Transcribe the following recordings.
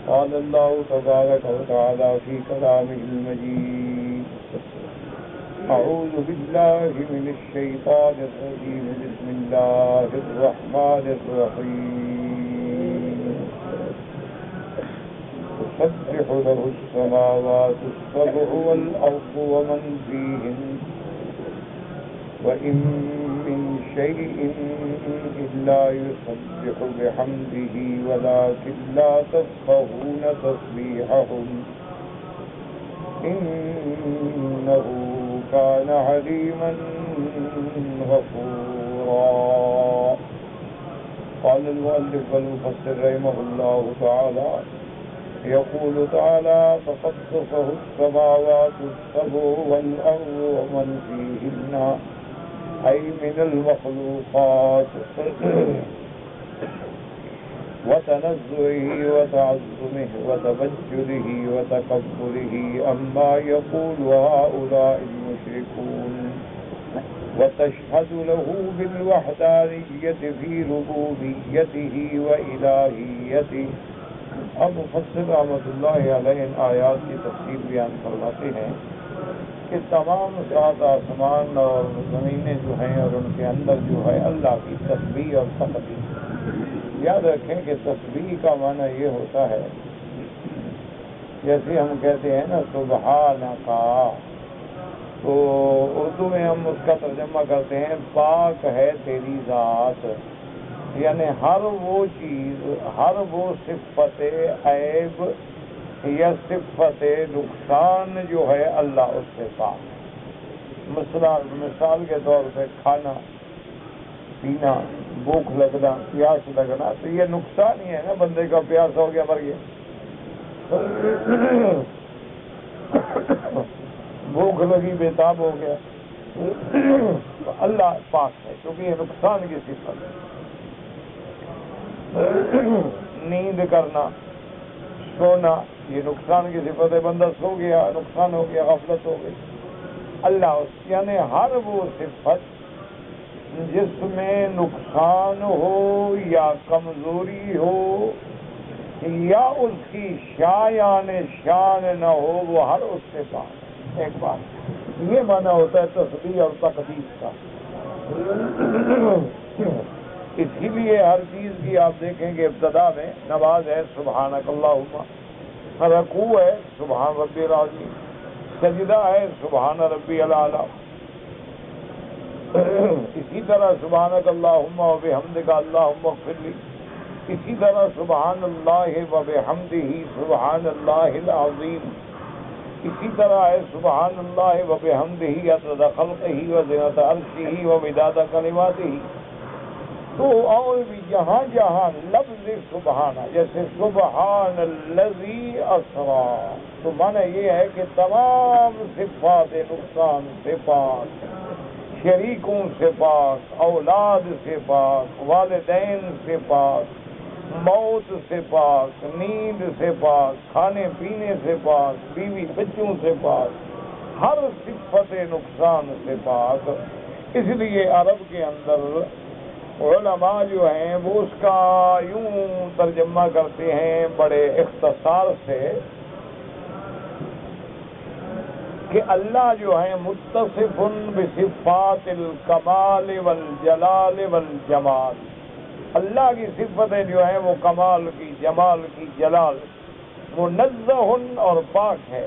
قال الله تبارك وتعالى في كلامه المجيد أعوذ بالله من الشيطان الرجيم بسم الله الرحمن الرحيم تسبح له السماوات السبع والأرض ومن فيهن وإن من شيء إلا يسبح بحمده ولكن لا تفقهون تسبيحهم إنه كان عليما غفورا. قال المؤلف والمفسر رحمه الله تعالى يقول تعالى تقدسه السماوات السبع والأرض ومن فيهن أي من المخلوقات وتنزهه وتعظمه وتبجله وتكبره أما يقول هؤلاء المشركون وتشهد له بالوحدانية في ربوبيته وإلهيته. اب مفسر رحمۃ اللہ علیہ ان آیات کی تفصیل بیان فرماتے ہیں کہ تمام سات آسمان اور زمینیں جو ہیں اور ان کے اندر جو ہے اللہ کی تسبیح اور تقدیس. یاد رکھیں کہ تسبیح کا معنی یہ ہوتا ہے جیسے ہم کہتے ہیں نا سبحانک، تو اردو میں ہم اس کا ترجمہ کرتے ہیں پاک ہے تیری ذات، یعنی ہر وہ چیز، ہر وہ صفت عیب یا صفت نقصان جو ہے اللہ اس سے پاک. مثال کے طور پہ کھانا پینا، بھوک لگنا، پیاس لگنا، تو یہ نقصان ہی ہے نا، بندے کا پیاس ہو گیا مر گیا. بھوک لگی بےتاب ہو گیا، تو اللہ پاک ہے کیونکہ یہ نقصان کی صفت ہے. نیند کرنا، سونا، یہ نقصان کی صفت ہے، بندہ سو گیا نقصان ہو گیا، غفلت ہو گئی. اللہ یعنی ہر وہ صفت جس میں نقصان ہو یا کمزوری ہو یا اس کی شایان شان نہ ہو، وہ ہر اس سے پاک. ایک بات یہ معنی ہوتا ہے تسبیح اور تقدیس کا. اسی لیے ہر چیز کی آپ دیکھیں گے ابتدا میں نماز ہے سبحانک اللہم، رکوع ہے سبحان ربی العظیم، سجدہ ہے سبحان ربی الاعلیٰ. اسی طرح سبحانک اللہم و بحمدک اللہم اغفر لی، اسی طرح سبحان اللہ و بحمدہ سبحان اللہ العظیم، اسی طرح ہے سبحان اللہ و بحمدہ عدد خلقہ و زنۃ عرشہ و مداد کلماتہ. تو اور بھی جہاں جہاں لفظ سبحانہ، جیسے سبحان الذی اسریٰ، تو معنی یہ ہے کہ تمام صفات نقصان سے پاک، شریکوں سے پاک، اولاد سے پاک، والدین سے پاک، موت سے پاک، نیند سے پاک، کھانے پینے سے پاک، بیوی بچوں سے پاک، ہر صفت نقصان سے پاک. اس لیے عرب کے اندر علماء جو ہیں وہ اس کا یوں ترجمہ کرتے ہیں بڑے اختصار سے کہ اللہ جو ہے متصف بصفات الکمال والجلال والجمال. اللہ کی صفتیں جو ہیں وہ کمال کی، جمال کی، جلال، منزہ اور پاک ہے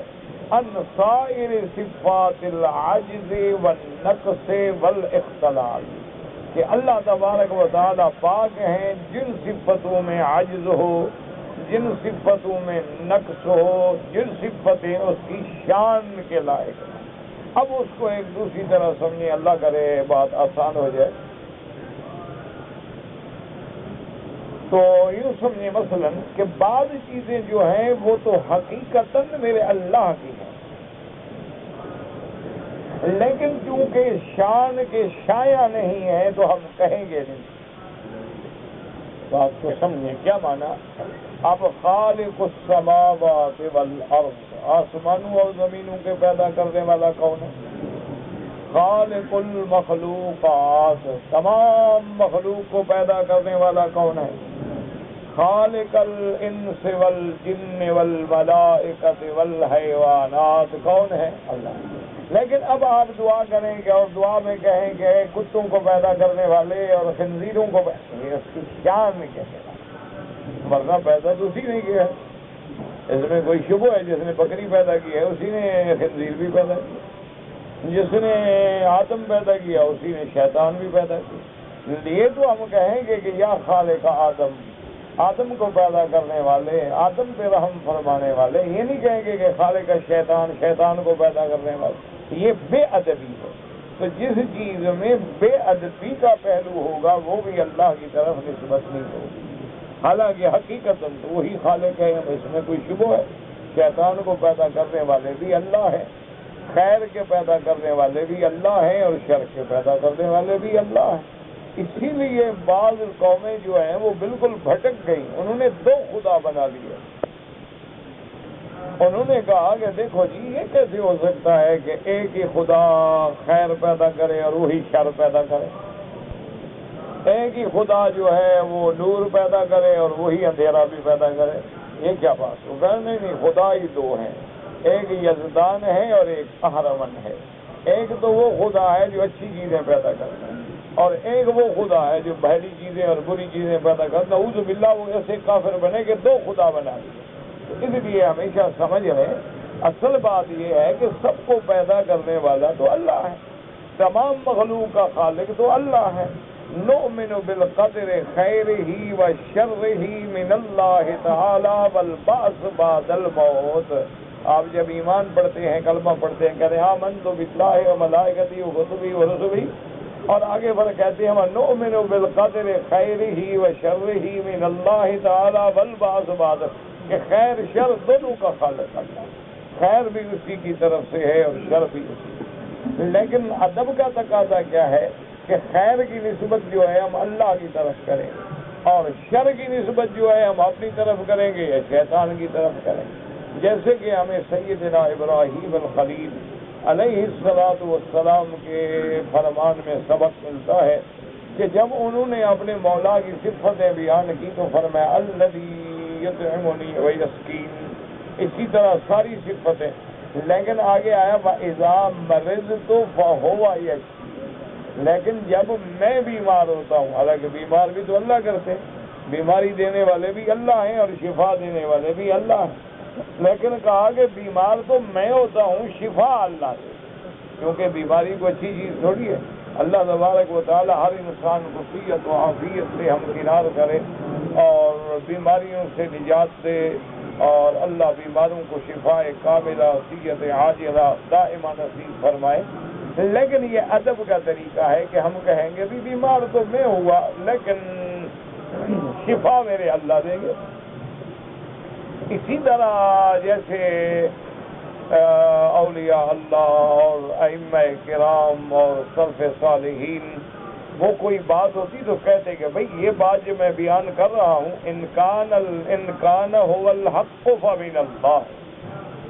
عن سائر صفات العجز والنقص والاختلال، کہ اللہ تبارک و تعالی پاک ہیں جن صفتوں میں عجز ہو، جن صفتوں میں نقص ہو، جن صفتیں اس کی شان کے لائق ہیں. اب اس کو ایک دوسری طرح سمجھیں، اللہ کرے بات آسان ہو جائے. تو یوں سمجھیں مثلا کہ بعض چیزیں جو ہیں وہ تو حقیقتاً میرے اللہ کی ہیں، لیکن چونکہ شان کے شایع نہیں ہے تو ہم کہیں گے نہیں. بات کو سمجھیں کیا معنی. اب خالق السماوات والارض، آسمانوں اور زمینوں کے پیدا کرنے والا کون ہے؟ خالق المخلوقات، تمام مخلوق کو پیدا کرنے والا کون ہے؟ خالق الانس والجن والملائکۃ والحیوانات کون ہے؟ اللہ۔ لیکن اب آپ دعا کریں گے اور دعا میں کہیں گے کتوں کو پیدا کرنے والے اور خنزیروں کو یہ اس کی شان میں کہتے ہیں، ورنہ پیدا تو اسی نے کیا ہے۔ اس میں کوئی شبہ ہے؟ جس نے بکری پیدا کی ہے اسی نے خنزیر بھی پیدا کیا، جس نے آدم پیدا کیا اسی نے شیطان بھی پیدا کیا۔ یہ تو ہم کہیں گے کہ یا خالق آدم، آدم کو پیدا کرنے والے، آدم پہ رحم فرمانے والے، یہ نہیں کہیں گے کہ خالق شیطان، شیطان کو پیدا کرنے والے، یہ بے ادبی ہے۔ تو جس چیز میں بے ادبی کا پہلو ہوگا وہ بھی اللہ کی طرف نسبت نہیں ہوگی، حالانکہ حقیقت تو وہی خالق ہے، اس میں کوئی شبہ ہے؟ شیطان کو پیدا کرنے والے بھی اللہ ہیں، خیر کے پیدا کرنے والے بھی اللہ ہیں اور شر کے پیدا کرنے والے بھی اللہ ہیں۔ اسی لیے بعض قومیں جو ہیں وہ بالکل بھٹک گئیں، انہوں نے دو خدا بنا لیے۔ انہوں نے کہا کہ دیکھو جی یہ کیسے ہو سکتا ہے کہ ایک ہی خدا خیر پیدا کرے اور وہی شر پیدا کرے، ایک ہی خدا جو ہے وہ نور پیدا کرے اور وہی اندھیرا بھی پیدا کرے، یہ کیا بات ہو گیا؟ نہیں، خدا ہی دو ہیں، ایک یزدان ہے اور ایک اہرمن ہے۔ ایک تو وہ خدا ہے جو اچھی چیزیں پیدا کرتا ہے اور ایک وہ خدا ہے جو بھلی چیزیں اور بری چیزیں پیدا کرتا ہے۔ نعوذ باللہ وہ ایسے کافر بنے کہ دو خدا بنا دیے۔ تو اس لیے ہمیشہ سمجھ لیں اصل بات یہ ہے کہ سب کو پیدا کرنے والا تو اللہ ہے، تمام مخلوق کا خالق تو اللہ ہے۔ نؤمن بالقدر خیرہ و شرہ من اللہ تعالی والبعث بعد الموت۔ آپ جب ایمان پڑھتے ہیں، کلمہ پڑھتے ہیں، کہتے ہیں آمنت باللہ و ملائکتہ و کتبہ و رسلہ، اور آگے بڑھ کہتے ہیں نؤمن بالقدر خیرہ و شرہ من اللہ تعالی والبعث بعد، کہ خیر شر دونوں کا خالق اللہ، خیر بھی اسی کی طرف سے ہے اور شر بھی اسی۔ لیکن ادب کا تقاضا کیا ہے کہ خیر کی نسبت جو ہے ہم اللہ کی طرف کریں اور شر کی نسبت جو ہے ہم اپنی طرف کریں گے یا شیطان کی طرف کریں گے۔ جیسے کہ ہمیں سیدنا ابراہیم الخلیل علیہ السلام کے فرمان میں سبق ملتا ہے کہ جب انہوں نے اپنے مولا کی صفتیں بیان کی تو فرمایا الذی یطعمنی ویسقین، اسی طرح ساری صفتیں، لیکن آگے آیا وَإِذَا مَرِضْتُ فَهُوَ یشفین، لیکن جب میں بیمار ہوتا ہوں، حالانکہ بیمار بھی تو اللہ کرتے ہیں، بیماری دینے والے بھی اللہ ہیں اور شفا دینے والے بھی اللہ ہیں، لیکن کہا کہ بیمار تو میں ہوتا ہوں، شفا اللہ سے، کیونکہ بیماری کو اچھی چیز تھوڑی ہے۔ اللہ تبارک و تعالی ہر انسان کو صحت و عافیت سے ہمکنار کرے اور بیماریوں سے نجات دے، اور اللہ بیماروں کو شفا کاملہ صحت عاجلہ دائمہ نصیب فرمائے۔ لیکن یہ ادب کا طریقہ ہے کہ ہم کہیں گے بھی بیمار تو میں ہوا لیکن شفا میرے اللہ دیں گے۔ اسی طرح جیسے اولیاء اللہ اور ائمہ کرام اور سلف صالحین، وہ کوئی بات ہوتی تو کہتے کہ بھئی یہ بات جو میں بیان کر رہا ہوں ان کان هو الحق فمن اللہ،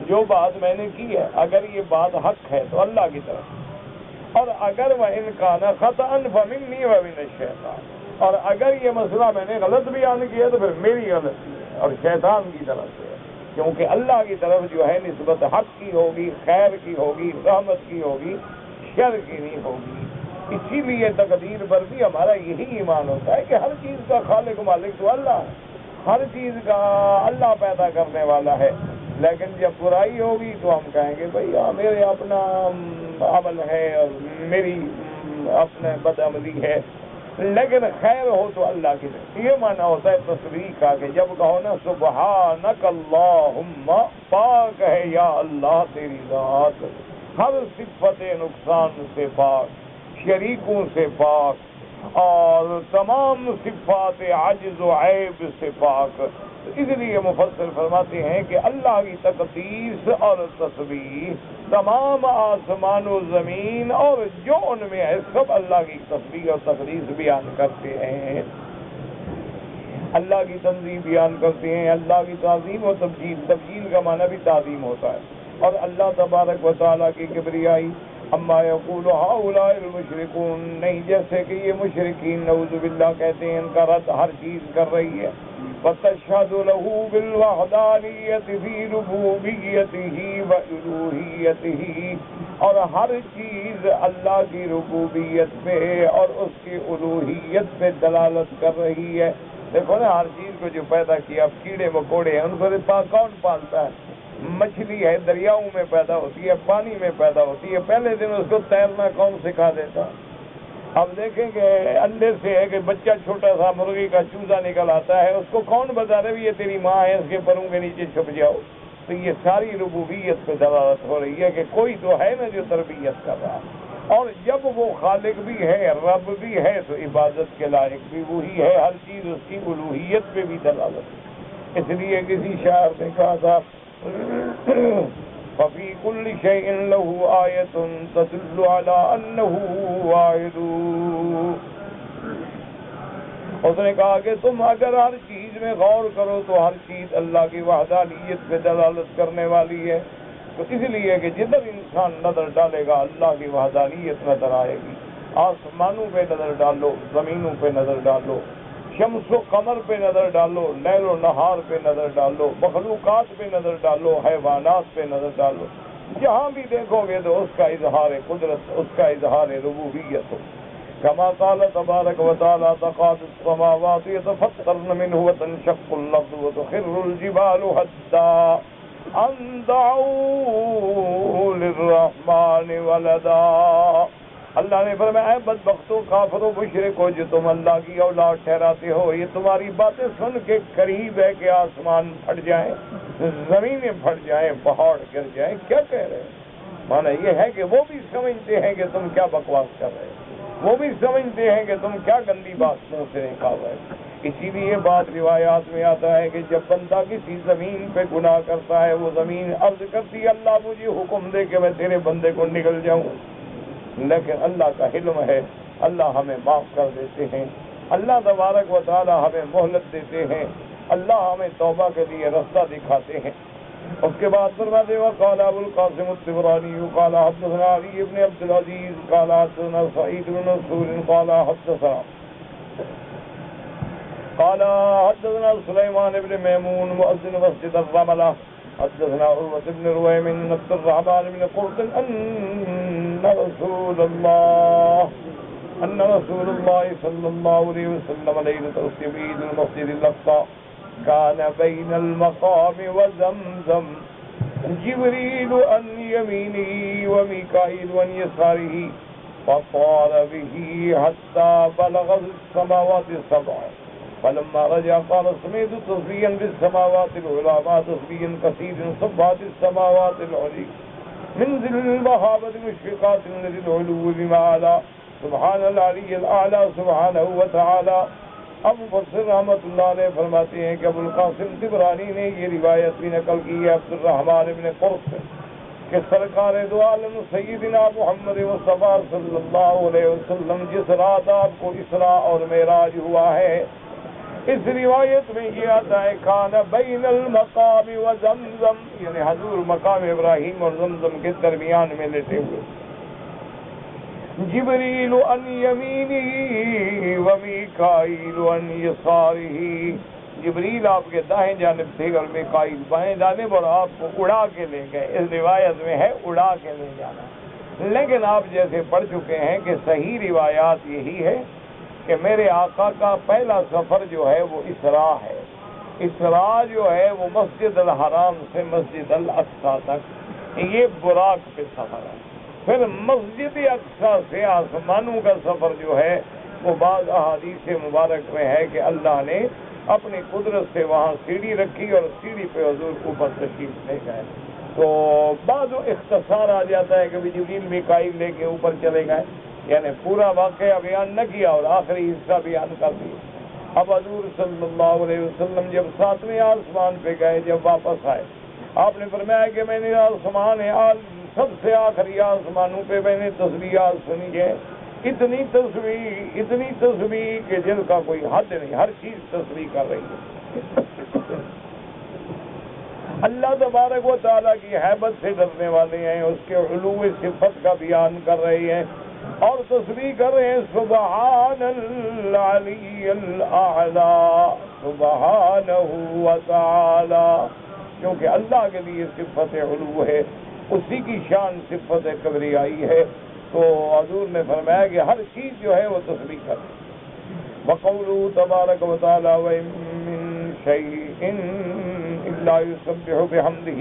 جو بات میں نے کی ہے اگر یہ بات حق ہے تو اللہ کی طرف، اور اگر وہ ان کان خطأ فمنی ومن الشیطان، اور اگر یہ مسئلہ میں نے غلط بیان کیا تو پھر میری غلطی ہے اور شیطان کی طرف سے ہے، کیونکہ اللہ کی طرف جو ہے نسبت حق کی ہوگی، خیر کی ہوگی، رحمت کی ہوگی، شر کی نہیں ہوگی۔ اسی لیے تقدیر پر بھی ہمارا یہی ایمان ہوتا ہے کہ ہر چیز کا خالق مالک تو اللہ ہے، ہر چیز کا اللہ پیدا کرنے والا ہے، لیکن جب برائی ہوگی تو ہم کہیں گے بھئی میرے اپنا عمل ہے اور میری اپنے بد عملی ہے، لیکن خیر ہو تو اللہ کی طرف۔ یہ معنی ہوتا ہے تصریح کا کہ جب کہو نا سبحانک اللہم، پاک ہے یا اللہ تیری ذات، ہر صفت نقصان سے پاک، شریکوں سے پاک اور تمام صفات عجز و عیب سے پاک۔ اس لیے مفسر فرماتے ہیں کہ اللہ کی تقدیس اور تسبیح تمام آسمان و زمین اور جو ان میں ہے سب اللہ کی تسبیح اور تقدیس بیان کرتے ہیں، اللہ کی تنظیم بیان کرتے ہیں، اللہ کی تعظیم و تبجیل۔ تبجیل کا معنی بھی تعظیم ہوتا ہے، اور اللہ تبارک و تعالیٰ کی کبریائی اما یقول ہؤلاء المشرکون، نہیں جیسے کہ یہ مشرکین نعوذ باللہ کہتے ہیں، ان کا رد ہر چیز کر رہی ہے. وَتَشْهَدُ لَهُ بِالْوَحْدَانِيَّةِ فِي رُبُوبِيَّتِهِ وَأُلُوهِيَّتِهِ، اور ہر چیز اللہ کی ربوبیت پہ اور اس کی الوہیت پہ دلالت کر رہی ہے. دیکھو نا، ہر چیز کو جو پیدا کیا، اب کیڑے مکوڑے ہیں، ان کو کون پالتا ہے؟ مچھلی ہے، دریاؤں میں پیدا ہوتی ہے، پانی میں پیدا ہوتی ہے، پہلے دن اس کو تیرنا کون سکھا دیتا؟ اب دیکھیں کہ انڈے سے ہے کہ بچہ چھوٹا سا مرغی کا چوزا نکل آتا ہے، اس کو کون بتا رہے یہ تیری ماں ہے، اس کے پروں کے نیچے چھپ جاؤ؟ تو یہ ساری ربوبیت پہ دلالت ہو رہی ہے کہ کوئی تو ہے نا جو تربیت کر رہا ہے، اور جب وہ خالق بھی ہے، رب بھی ہے، تو عبادت کے لائق بھی وہی ہے. ہر چیز اس کی الوہیت پہ بھی دلالت. اس لیے کسی شاعر نے کہا تھا فَفِي كُلِّ شَيْءٍ لَهُ آيَةٌ تَدُلُّ عَلَىٰ أَنَّهُ وَاحِدٌ. اس نے کہا کہ تم اگر ہر چیز میں غور کرو تو ہر چیز اللہ کی وحدانیت پہ دلالت کرنے والی ہے. تو اس لیے کہ جدھر انسان نظر ڈالے گا اللہ کی وحدانیت نظر آئے گی. آسمانوں پہ نظر ڈالو، زمینوں پہ نظر ڈالو، شمس و قمر پہ نظر ڈالو، لیل و نہار پہ نظر ڈالو، مخلوقات پہ نظر ڈالو، حیوانات پہ نظر ڈالو، جہاں بھی دیکھو گے تو اس کا اظہار قدرت، اس کا اظہار ربوبیت ہو. كما قال تبارك وتعالى تكاد السماوات يتفطرن منه وتنشق الأرض وتخر الجبال هدا أن دعوا للرحمن ولدا. اللہ نے فرمایا بدبختو، کافرو، مشرکو، جو تم اللہ کی اولاد ٹھہراتے ہو، یہ تمہاری باتیں سن کے قریب ہے کہ آسمان پھٹ جائیں، زمینیں پھٹ جائیں، پہاڑ گر جائیں. کیا کہہ رہے ہیں؟ معنی یہ ہے کہ وہ بھی سمجھتے ہیں کہ تم کیا بکواس کر رہے ہو، وہ بھی سمجھتے ہیں کہ تم کیا گندی بات منہ سے نکال رہے ہو. اسی لیے بات روایات میں آتا ہے کہ جب بندہ کسی زمین پہ گناہ کرتا ہے، وہ زمین عرض کرتی ہے اللہ مجھے حکم دے کہ میں تیرے بندے کو نگل جاؤں. لیکن اللہ کا حلم ہے، اللہ ہمیں معاف کر دیتے ہیں، اللہ تبارک و تعالی ہمیں مہلت دیتے ہیں، اللہ ہمیں توبہ کے لیے رستہ دکھاتے ہیں. اس کے بعد فرماتے ہیں قال ابو القاسم الطبرانی قال حدثنا علی بن عبد العزیز قال حدثنا سعید بن منصور قال حدثنا سلیمان بن میمون مؤذن مسجد الرملہ حدثنا عروة بن رويم بن عبد الرحمن بن قرط أن رسول الله صلى الله عليه وسلم ليلة الصبيح المسجد الأقصى كان بين المقام وزمزم جبريل عن يمينه وميكائيل عن يساره فطار به حتى بلغ السماوات السبع. فلما رجع قال سمعت تصبيحا بالسماوات العلى مع تصبيح كثير صبحت السماوات العلي من ذي المهابة مشفقات لذي العلو بمعالى سبحان العلي الأعلى سبحانه وتعالى. ابو بصر رحمۃ اللہ علیہ فرماتے ہیں کہ ابو القاسم طبرانی نے یہ روایت بھی نقل کی ہے عبد الرحمن بن قرط کہ سرکار دو عالم سیدنا محمد مصطفیٰ صلی اللہ علیہ وسلم جس رات آپ کو اسراء اور معراج ہوا ہے، اس روایت میں یہ آتا ہے کان بین المقام و زمزم، یعنی حضور مقام ابراہیم اور زمزم کے درمیان میں لیٹے ہوئے. جبریل عن یمینہ و میکائیل عن یسارہ، جبریل آپ کے دائیں جانب تھے اور میکائیل بائیں جانب، اور آپ کو اڑا کے لے گئے. اس روایت میں ہے اڑا کے لے جانا، لیکن آپ جیسے پڑھ چکے ہیں کہ صحیح روایات یہی ہے کہ میرے آقا کا پہلا سفر جو ہے وہ اسراء ہے. اسراء جو ہے وہ مسجد الحرام سے مسجد الاقصی تک، یہ براق پہ سفر ہے. پھر مسجد اقصی سے آسمانوں کا سفر جو ہے وہ بعض احادیث مبارک میں ہے کہ اللہ نے اپنی قدرت سے وہاں سیڑھی رکھی اور سیڑھی پہ حضور اوپر تشریف لے گئے. تو بعض اختصار آ جاتا ہے کہ جبریل میکائیل لے کے اوپر چلے گئے، یعنی پورا واقعہ بیان نہ کیا اور آخری حصہ بیان کر دیا. اب حضور صلی اللہ علیہ وسلم جب 7ویں آسمان پہ گئے، جب واپس آئے، آپ نے فرمایا کہ میں نے آسمان سب سے آخری آسمانوں پہ میں نے تسبیحات سنی ہے، اتنی تسبیح کہ جن کا کوئی حد نہیں، ہر چیز تسبیح کر رہی ہے. اللہ تبارک و تعالیٰ کی ہیبت سے ڈرنے والے ہیں، اس کے علو صفت کا بیان کر رہے ہیں اور تسبیح کر رہے ہیں سبحان العلی الاعلی سبحانہ وتعالی، کیونکہ اللہ کے لیے صفت علو ہے، اسی کی شان صفت کبریائی ہے۔ تو حضور نے فرمایا کہ ہر چیز جو ہے وہ تسبیح کرے۔ وقولہ تبارک و تعالی وَإِن مِّن شَيْءٍ إِلَّا يُسَبِّحُ بِحَمْدِهِ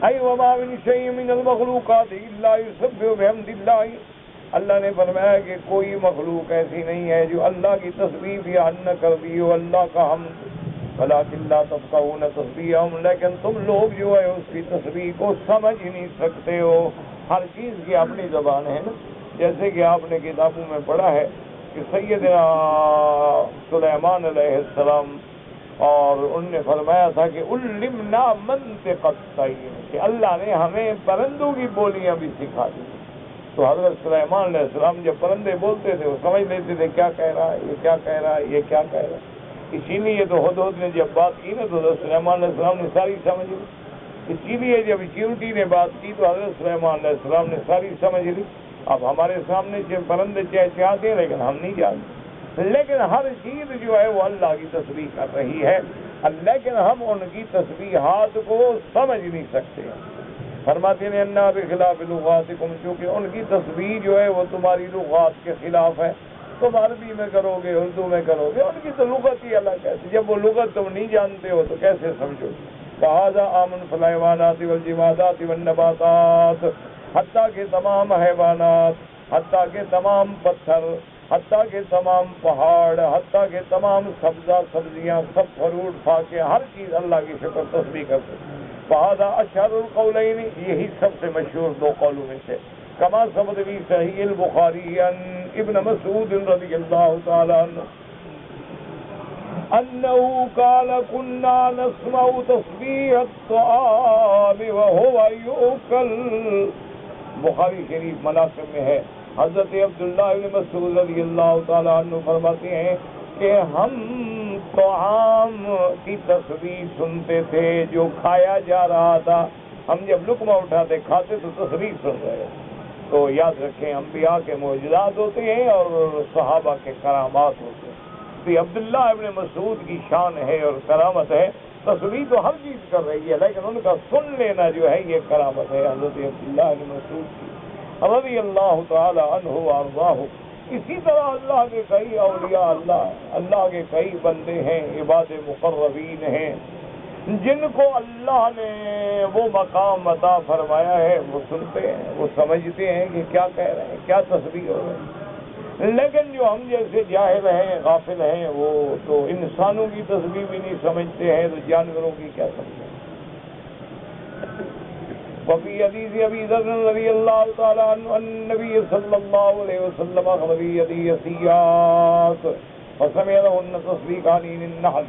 أي وما من شيء من المخلوقات إلا يسبح بحمد الله۔ اللہ نے فرمایا کہ کوئی مخلوق ایسی نہیں ہے جو اللہ کی تسبیح بیان نہ کر دی ہو، اللہ کا حمد، ولكن لا تفقهون تسبیحهم، لیکن تم لوگ جو ہے اس کی تسبیح کو سمجھ نہیں سکتے ہو۔ ہر چیز کی اپنی زبان ہے نا، جیسے کہ آپ نے کتابوں میں پڑھا ہے کہ سیدنا سلیمان علیہ السلام اور ان نے فرمایا تھا کہ علمنا منطق الطیر، کہ اللہ نے ہمیں پرندوں کی بولیاں بھی سکھا دی۔ تو حضرت سلیمان علیہ السلام جب پرندے بولتے تھے وہ سمجھ لیتے تھے کیا کہہ رہا ہے، یہ کیا کہہ رہا ہے، یہ کیا کہہ رہا ہے۔ اسی لیے تو ہدہد نے جب بات کی نا تو حضرت سلیمان علیہ السلام نے ساری سمجھ لی، اسی لیے جب چیونٹی نے بات کی تو حضرت سلیمان علیہ السلام نے ساری سمجھ لی۔ اب ہمارے سامنے پرندے چہچہاتے ہیں لیکن ہم نہیں جانتے، لیکن ہر چیز جو ہے وہ اللہ کی تسبیح کر رہی ہے، لیکن ہم ان کی تسبیحات کو سمجھ نہیں سکتے۔ فرماتے ہیں انا بخلاف لغاتکم، چونکہ ان کی تسبیح جو ہے وہ تمہاری لغات کے خلاف ہے، تم عربی میں کرو گے، اردو میں کرو گے، ان کی تو لغت ہی الگ ہے، جب وہ لغت تم نہیں جانتے ہو تو کیسے سمجھو؟ فہذا آمن فی الحیوانات والجمادات والنباتات، حتیٰ کہ تمام حیوانات، حتیٰ کہ تمام پتھر، حتیٰ کہ تمام پہاڑ، حتیٰ کہ تمام سبزیاں، سب فروٹ فاکے، ہر چیز اللہ کی شکر تسبیح کرتے۔ فہذا اشہر القولین، یہی سب سے مشہور دو قولوں میں سے، کما ثبت فی صحیح البخاری عن ابن مسعود رضی اللہ تعالی عنہ انه قال كنا نسمع تسبیح الطعام وهو يؤكل۔ بخاری شریف مناقب میں ہے، حضرت عبداللہ بن مسعود رضی اللہ تعالیٰ عنہ فرماتے ہیں کہ ہم طعام کی تسبیح سنتے تھے جو کھایا جا رہا تھا، ہم جب لقمہ اٹھاتے کھاتے تو تسبیح سن رہے۔ تو یاد رکھیں انبیاء کے معجزات ہوتے ہیں اور صحابہ کے کرامات ہوتے ہیں، تو عبداللہ ابن مسعود کی شان ہے اور کرامت ہے، تسبیح تو ہر چیز کر رہی ہے لیکن ان کا سن لینا جو ہے یہ کرامت ہے حضرت عبداللہ ابن مسعود کی رضی اللہ تعالی عنہ وارضاہ۔ اسی طرح اللہ کے کئی اولیاء، اللہ کے کئی بندے ہیں، عباد مقربین ہیں، جن کو اللہ نے وہ مقام عطا فرمایا ہے، وہ سنتے ہیں، وہ سمجھتے ہیں کہ کیا کہہ رہے ہیں، کیا تسبیح ہو رہی ہے۔ لیکن جو ہم جیسے جاہل ہیں، غافل ہیں، وہ تو انسانوں کی تسبیح بھی نہیں سمجھتے ہیں تو جانوروں کی کیا سمجھیں۔ وفي حديث أبي ذر رضي الله تعالى عنه أن النبي صلى الله عليه وسلم أخذ بيده يسيات فسمع لهن تصفيقان النحل۔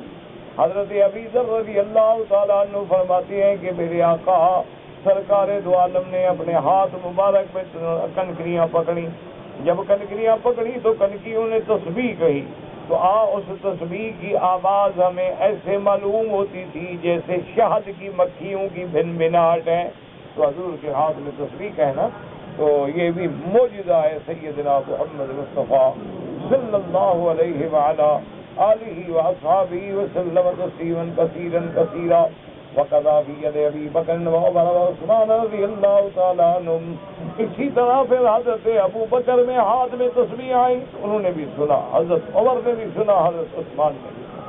حضرت ابی ذر رضی اللہ تعالیٰ عنہ فرماتے ہیں کہ میرے آقا سرکار دو عالم نے اپنے ہاتھ مبارک میں کنکریاں پکڑی، جب کنکریاں پکڑی تو کنکریوں نے تسبیح کہی، تو اس تسبیح کی آواز ہمیں ایسے معلوم ہوتی تھی جیسے شہد کی مکھیوں کی بھن بھناہٹ ہے۔ تو حضور کے ہاتھ میں تسبیح کہنا تو یہ بھی معجزہ ہے سیدنا محمد مصطفیٰ صلی اللہ علیہ وعلا آلہ واصحابہ وسلم تسلیما کثیرا کثیرا۔ وقضا فی ید ابی بکر وعمر وعثمان رضی اللہ تعالیٰ عنہم۔ اسی طرح پھر حضرت ابو بکر میں ہاتھ میں تسبیح آئی، انہوں نے بھی سنا، حضرت عمر نے بھی سنا، حضرت عثمان نے بھی سنا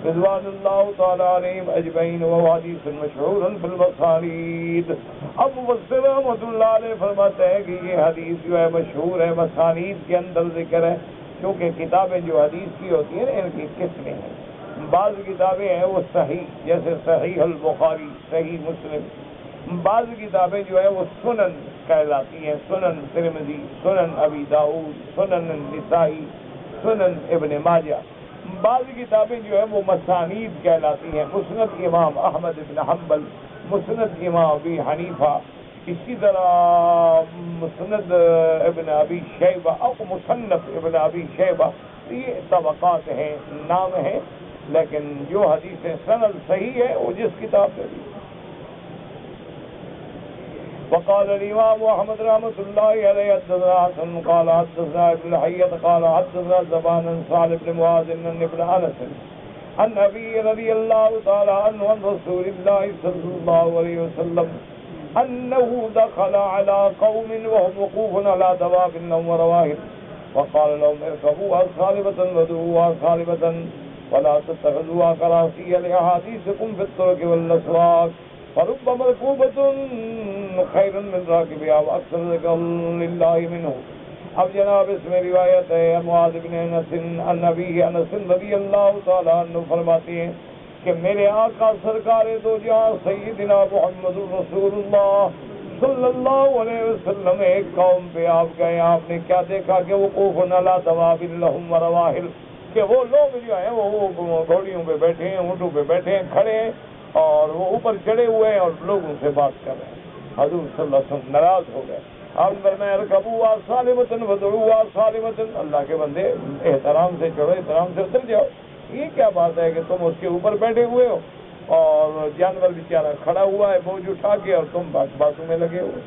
رضوان اللہ تعالیٰ علیہم اجمعین۔ وحدیث مشہور فی المسانید۔ اب مفسر رحمۃ اللہ علیہ فرماتے ہیں کہ یہ حدیث جو ہے مشہور ہے، مسانید کے اندر ذکر ہے، کیونکہ کتابیں جو حدیث کی ہوتی ہیں ان کی قسمیں ہیں، بعض کتابیں ہیں وہ صحیح جیسے صحیح البخاری، صحیح مسلم، بعض کتابیں جو ہے وہ سنن کہلاتی ہیں، سنن ترمذی، سنن ابی داؤد، سنن النسائی، سنن ابن ماجہ، بعض کتابیں جو ہیں وہ مسانید کہلاتی ہیں، مسند امام احمد بن حنبل، مسند امام ابی حنیفہ، اسی طرح مسند ابن ابی شیبہ اور مصنف ابن ابی شیبہ، یہ طبقات ہیں، نام ہیں۔ لیکن جو حدیث سند صحیح ہے وہ جس کتاب سے بھی. وقال الامام احمد رحمۃ اللہ علیہ حدثنا حسن قال حدثنا ابن الحیۃ قال حدثنا زبان صالح بن معاذ بن انس عن ابي رضي الله تعالى عنه عن رسول الله صلى الله عليه وسلم انه دخل على قوم وهم وقوف على دواب لهم ورواحل وقال لهم اركبوها صالبة ودعوها صالبة ولا تتخذوها كراسي لأحاديثكم في الطرق والأسواق فرب مركوبة خير من راكبها وأكثر ذكرا لله منه. اب جناب اس میں روایت ہے معاذ بن انس عن ابیہ انس رضی اللہ تعالی عنہ فرماتے ہیں کہ میرے آقا سرکار دو جہاں سیدنا محمد رسول اللہ صلی اللہ علیہ وسلم ایک قوم پہ آپ گئے. آپ نے کیا دیکھا کہ وقوف علی دواب لهم ورواحل کہ وہ لوگ جو ہیں وہ گھوڑیوں پہ بیٹھے ہیں, اونٹوں پہ بیٹھے ہیں, کھڑے ہیں اور وہ اوپر چڑھے ہوئے ہیں اور لوگوں سے بات کر رہے ہیں. حضور صلی اللہ علیہ وسلم ناراض ہو گئے. آپ فرمایا ارکبوا صالبۃ ودعوا صالبۃ, اللہ کے بندے احترام سے چڑھو, احترام سے اتر جاؤ. یہ کیا بات ہے کہ تم اس کے اوپر بیٹھے ہوئے ہو اور جانور بیچارہ کھڑا ہوا ہے بوجھ اٹھا کے اور تم باتوں میں لگے ہوئے.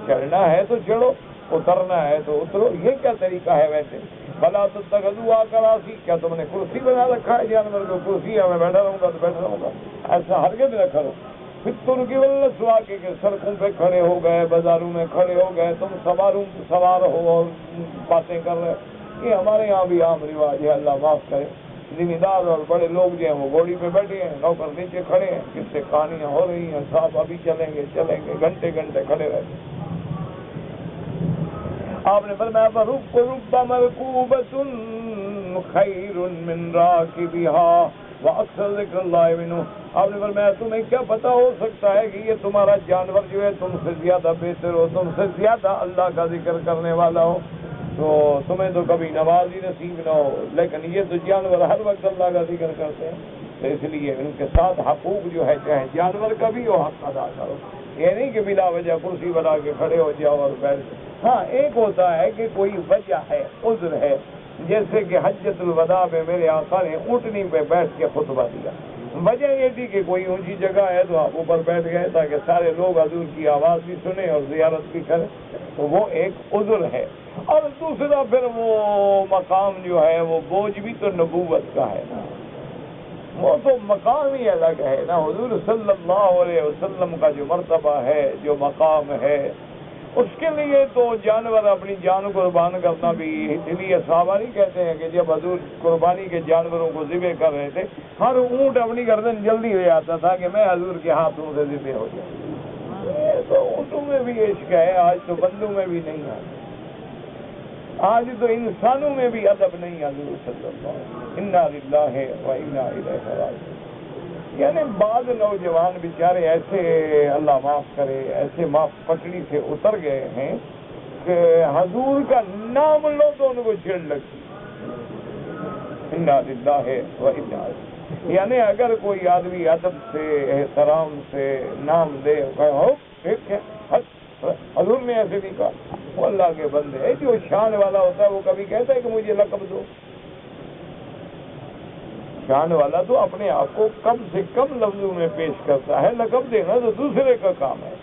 چڑھنا ہے تو چڑھو, اترنا ہے تو اترو. یہ کیا طریقہ ہے ویسے؟ بلا تتخذوا کراسی, کیا تم نے کرسی بنا رکھا ہے جانور کو؟ کرسی ہے, میں بیٹھا رہوں گا تو بیٹھا رہوں گا, ایسا ہرگز نہ کرو. پھر کی ولسوا کے سڑکوں پہ کھڑے ہو گئے, بازاروں میں کھڑے ہو گئے, تم سوار ہو اور باتیں کر رہے. یہ ہمارے یہاں بھی عام رواج ہے, اللہ معاف کرے. ذمہ دار اور بڑے لوگ جو ہیں وہ گھوڑی پہ بیٹھے ہیں, نوکر نیچے کھڑے ہیں, کس سے کہانیاں ہو رہی ہیں, صاحب ابھی چلیں گے گھنٹے گھنٹے کھڑے رہتے. آپ نے فرمایا رب مرکوبۃ خیر من راکبها واکثر ذکر اللہ منہ. آپ نے فرمایا تمہیں کیا پتا ہو سکتا ہے کہ یہ تمہارا جانور جو ہے تم سے زیادہ بہتر ہو, تم سے زیادہ اللہ کا ذکر کرنے والا ہو, تو تمہیں تو کبھی نماز ہی نصیب نہ ہو, لیکن یہ تو جانور ہر وقت اللہ کا ذکر کرتے ہیں. تو اس لیے ان کے ساتھ حقوق جو ہے چاہے جانور کا بھی ہو حق ادا کرو. یہ نہیں کہ بلا وجہ کرسی بنا کے کھڑے ہو جاؤ اور بیٹھ جاؤ. ہاں ایک ہوتا ہے کہ کوئی وجہ ہے, عذر ہے, جیسے کہ حجۃ الوداع میں میرے آقا نے اونٹنی پہ بیٹھ کے خطبہ دیا. وجہ یہ تھی کہ کوئی اونچی جگہ ہے تو آپ اوپر بیٹھ گئے تاکہ سارے لوگ حضور کی آواز بھی سنیں اور زیارت بھی کریں, تو وہ ایک عذر ہے. اور دوسرا پھر وہ مقام جو ہے وہ بوجھ بھی تو نبوت کا ہے نا, وہ تو مقام ہی الگ ہے نا. حضور صلی اللہ علیہ وسلم کا جو مرتبہ ہے, جو مقام ہے, اس کے لیے تو جانور اپنی جان قربان کرنا بھی. اس لیے صحابہ نہیں کہتے ہیں کہ جب حضور قربانی کے جانوروں کو ذبح کر رہے تھے ہر اونٹ اپنی گردن جلدی ہو جاتا تھا کہ میں حضور کے ہاتھوں سے ذبح ہو جاؤں. تو اونٹوں میں بھی عشق ہے, آج تو بندوں میں بھی نہیں ہے, آج تو انسانوں میں بھی ادب نہیں. حضور صلی اللہ علیہ وسلم انا للہ و انا الیہ راجعون. یعنی بعض نوجوان بیچارے ایسے, اللہ معاف کرے, ایسے پٹڑی سے اتر گئے ہیں کہ حضور کا نام لو تو ان کو چڑ لگتی. انا للہ و انا, یعنی اگر کوئی آدمی ادب سے احترام سے نام دے ٹھیک ہے, حضور نے ایسے نہیں کہا. وہ اللہ کے بندے ہے, جو شان والا ہوتا ہے وہ کبھی کہتا ہے کہ مجھے لقب دو. شان والا تو اپنے آپ کو کم سے کم لفظوں میں پیش کرتا ہے, لقب دینا تو دوسرے کا کام ہے.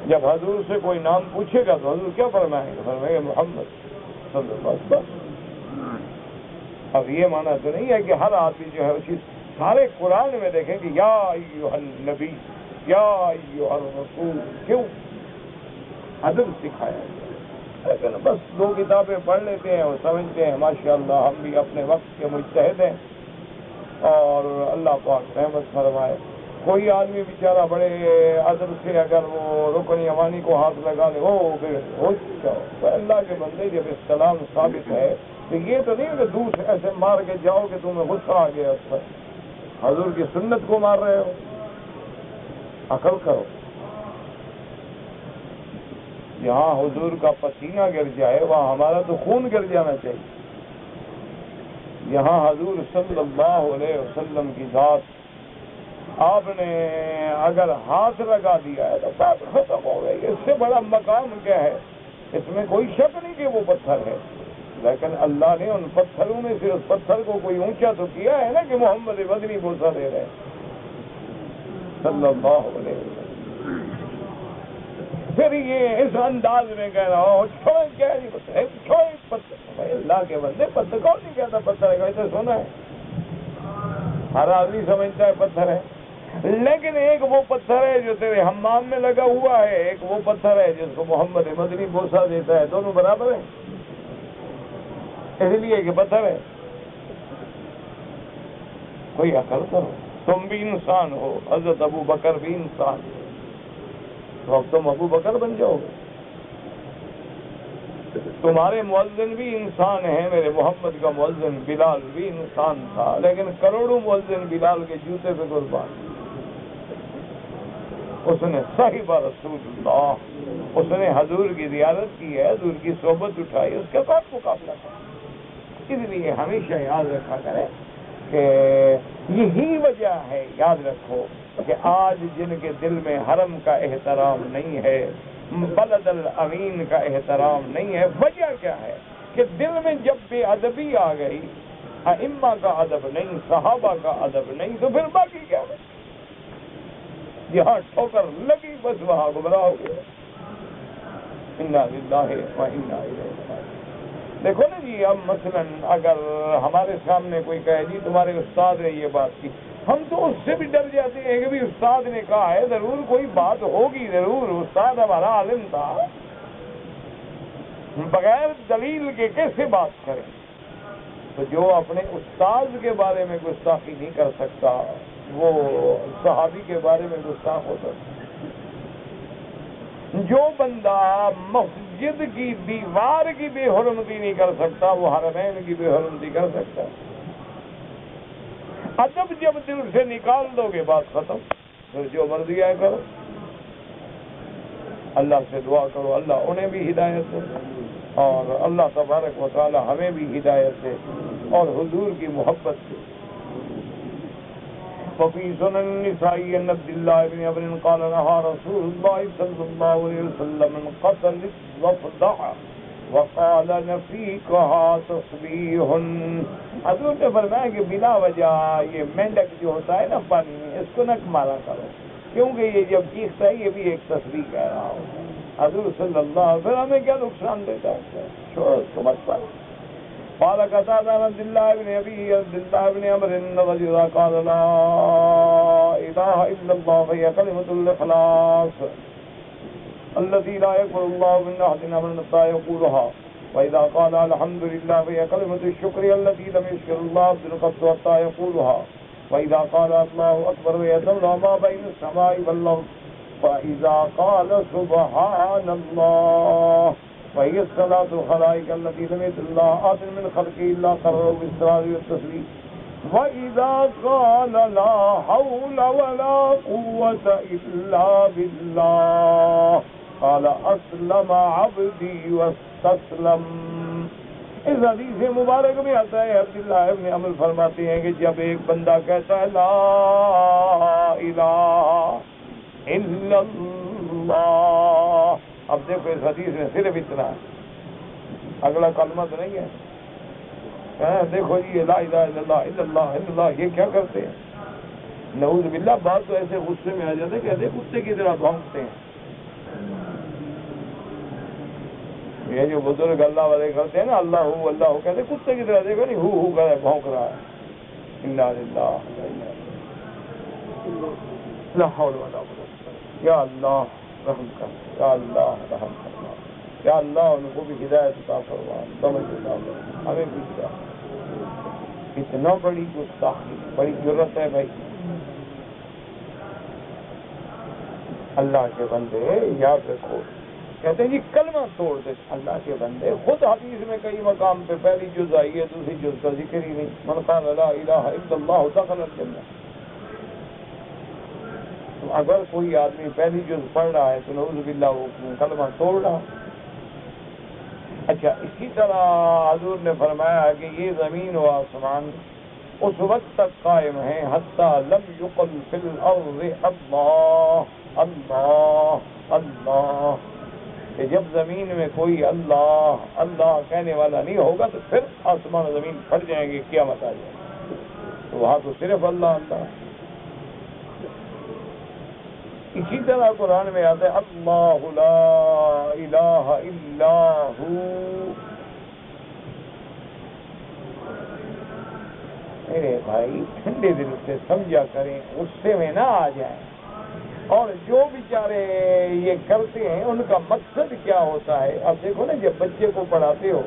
جب حضور سے کوئی نام پوچھے گا تو حضور کیا فرمائیں گے؟ فرمائیں گے محمد صلی اللہ علیہ وسلم. اب یہ مانا تو نہیں ہے کہ ہر آدمی جو ہے اسی, سارے قرآن میں دیکھیں کہ یا ایھا النبی, یا ایھا الرسول, کیوں ادب سکھایا گیا. لیکن بس دو کتابیں پڑھ لیتے ہیں اور سمجھتے ہیں ماشاءاللہ ہم بھی اپنے وقت کے مجتہد ہیں اور اللہ پاک رحمت فرمائے. کوئی آدمی بیچارہ بڑے ادب سے اگر وہ رکن یمانی کو ہاتھ لگا لے, وہ پھر ہو جاؤ. اللہ کے بندے جب استلام ثابت ہے تو یہ تو نہیں کہ دور سے ایسے مار کے جاؤ کہ تمہیں غصہ آ گیا اس پر. حضور کی سنت کو مار رہے ہو, عقل کرو. جہاں حضور کا پسینہ گر جائے وہاں ہمارا تو خون گر جانا چاہیے. یہاں حضور صلی اللہ علیہ وسلم کی ذات آپ نے اگر ہاتھ لگا دیا ہے تو بات ختم ہو گئی. اس سے بڑا مقام کیا ہے؟ اس میں کوئی شک نہیں کہ وہ پتھر ہے. لیکن اللہ نے ان پتھروں میں سے اس پتھر کو کوئی اونچا تو کیا ہے نا کہ محمد مدنی بوسہ دے رہے صلی اللہ علیہ وسلم. پھر یہ اس انداز میں کہہ رہا ہوں چھوڑے کیا جی پتھر چھوڑے پتھر. بھائی اللہ کے بندے پتھر کون نہیں کہتا پتھر ہے ویسے سونا ہے ہر آدمی سمجھتا ہے پتھر ہے. لیکن ایک وہ پتھر ہے جو تیرے حمام میں لگا ہوا ہے, ایک وہ پتھر ہے جس کو محمد مدنی بوسہ دیتا ہے, دونوں برابر ہیں اس لیے کہ پتھر ہے. کوئی عقل کرو, تم بھی انسان ہو, حضرت ابو بکر بھی انسان ہے, تو اب تم ابو بکر بن جاؤ گے. تمہارے مؤذن بھی انسان ہیں, میرے محمد کا مؤذن بلال بھی انسان تھا, لیکن کروڑوں مؤذن بلال کے جوتے پہ قربان. اس نے صاحب رسول اللہ, اس نے حضور کی زیارت کی ہے, حضور کی صحبت اٹھائی, اس کے بعد مقابلہ کرا. اس لیے ہمیشہ یاد رکھا کریں کہ یہی وجہ ہے, یاد رکھو کہ آج جن کے دل میں حرم کا احترام نہیں ہے, بلد الامین کا احترام نہیں ہے, وجہ کیا ہے کہ دل میں جب بے ادبی آ گئی, ائمہ کا ادب نہیں, صحابہ کا ادب نہیں, تو پھر باقی کیا ہے؟ یہاں ٹھوکر لگی بس وہاں گمراہ ہو گئے. انا للہ و انا الیہ راجعون. دیکھو نا جی, اب مثلا اگر ہمارے سامنے کوئی کہے جی تمہارے استاد نے یہ بات کی, ہم تو اس سے بھی ڈر جاتے ہیں کہ بھی استاد نے کہا ہے, ضرور کوئی بات ہوگی, ضرور استاد ہمارا عالم تھا, بغیر دلیل کے کیسے بات کریں. تو جو اپنے استاد کے بارے میں گستاخی نہیں کر سکتا وہ صحابی کے بارے میں گستاخ ہو سکتا. جو بندہ مسجد کی دیوار کی بے حرمتی نہیں کر سکتا وہ حرمین کی بے حرمتی کر سکتا. ادب جب دل سے نکال دو گے بات ختم, پھر جو مرضی آئے کرو. اللہ سے دعا کرو اللہ انہیں بھی ہدایت دے, اور اللہ تبارک و تعالی ہمیں بھی ہدایت دے اور حضور کی محبت دے. وفي سنن النسائی ان عبد الله بن عمرو قال نهى رسول الله صلى الله عليه وسلم من قتل الضفدع وقال نفيقها تسبيح. حضور نے فرمایا کہ بلا وجہ یہ مینڈک جو ہوتا ہے نا پانی میں, اس کو نہ مارا کرو, کیونکہ یہ جب چیختا ہے یہ بھی ایک تسبیح کہہ رہا ہوں. حضور صلی اللہ علیہ وسلم ہمیں کیا نقصان دیتا ہے, چھوڑو اس کو مت پڑھ. قال قتادة عن عبد الله بن أبي عبد الله بن عمرو أن رجلا قال لا إله إلا الله فهي كلمة الإخلاص التي لا يقبل الله من أحد أمرا حتى يقولها, وإذا قال الحمد لله فهي كلمة الشكر التي لم يشكر الله عبد قط حتى يقولها, وإذا قال الله أكبر ويتولى ما بين السماء والأرض, فإذا قال سبحان الله وهي الصلاة الخلائق التي لم يدع الله أحد من خلقه إلا قرره بالإسرار والتسبيح, وإذا قال لا حول ولا قوة إلا بالله قال أسلم عبدي واستسلم. اس حدیث مبارک میں آتا ہے عبداللہ ابن عمرو فرماتے ہیں کہ جب ایک بندہ کہتا ہے لا الہ الا اللہ, اب دیکھو اس حدیث میں صرف اتنا ہے, اگلا کلمہ تو نہیں ہے. دیکھو جی لا الہ الا اللہ الا اللہ الا اللہ, یہ کیا کرتے ہیں؟ نعوذ باللہ, بات تو ایسے غصے میں آ جاتے ہیں, کہتے کتے کی طرح بھونکتے ہیں. یہ جو بزرگ اللہ والے کرتے ہیں نا اللہ کہتے کتے کی طرح, دیکھو نہیں ہو کر بھونک رہا ہے. انا للہ لا حول ولا قوة, یا اللہ رحم کر, یا اللہ رحم کرنا, یا اللہ ان کو بھی ہدایت عطا فرما, سمجھ عطا فرما, ہمیں بھی عطا. اتنا بڑی گستاخی, بڑی ضرورت ہے بھائی. اللہ کے بندے یاد رکھو, کہتے ہیں جی کلمہ توڑ دے. اللہ کے بندے خود حدیث میں کئی مقام پہ پہلی جز آئی ہے, دوسری جز کا ذکر ہی نہیں. من قال لا الہ الا اللہ دخل الجنہ. اگر کوئی آدمی پہلی جز پڑھ رہا ہے تو نعوذ باللہ وہ کلمہ توڑ رہا. اچھا, اسی طرح حضور نے فرمایا کہ یہ زمین و آسمان اس وقت تک قائم ہیں حتی لم یقل فی الارض اللہ اللہ اللہ, کہ جب زمین میں کوئی اللہ اللہ کہنے والا نہیں ہوگا تو پھر آسمان و زمین پھٹ جائیں گے، قیامت آ جائے گی، تو وہاں تو صرف اللہ اللہ۔ اسی طرح قرآن میں آتا ہے اللہ لا الہ الا ہو۔ میرے بھائی ٹھنڈے دل سے سمجھا کریں، غصے میں نہ آ جائیں، اور جو بیچارے یہ کرتے ہیں ان کا مقصد کیا ہوتا ہے۔ اب دیکھو نا، جب بچے کو پڑھاتے ہو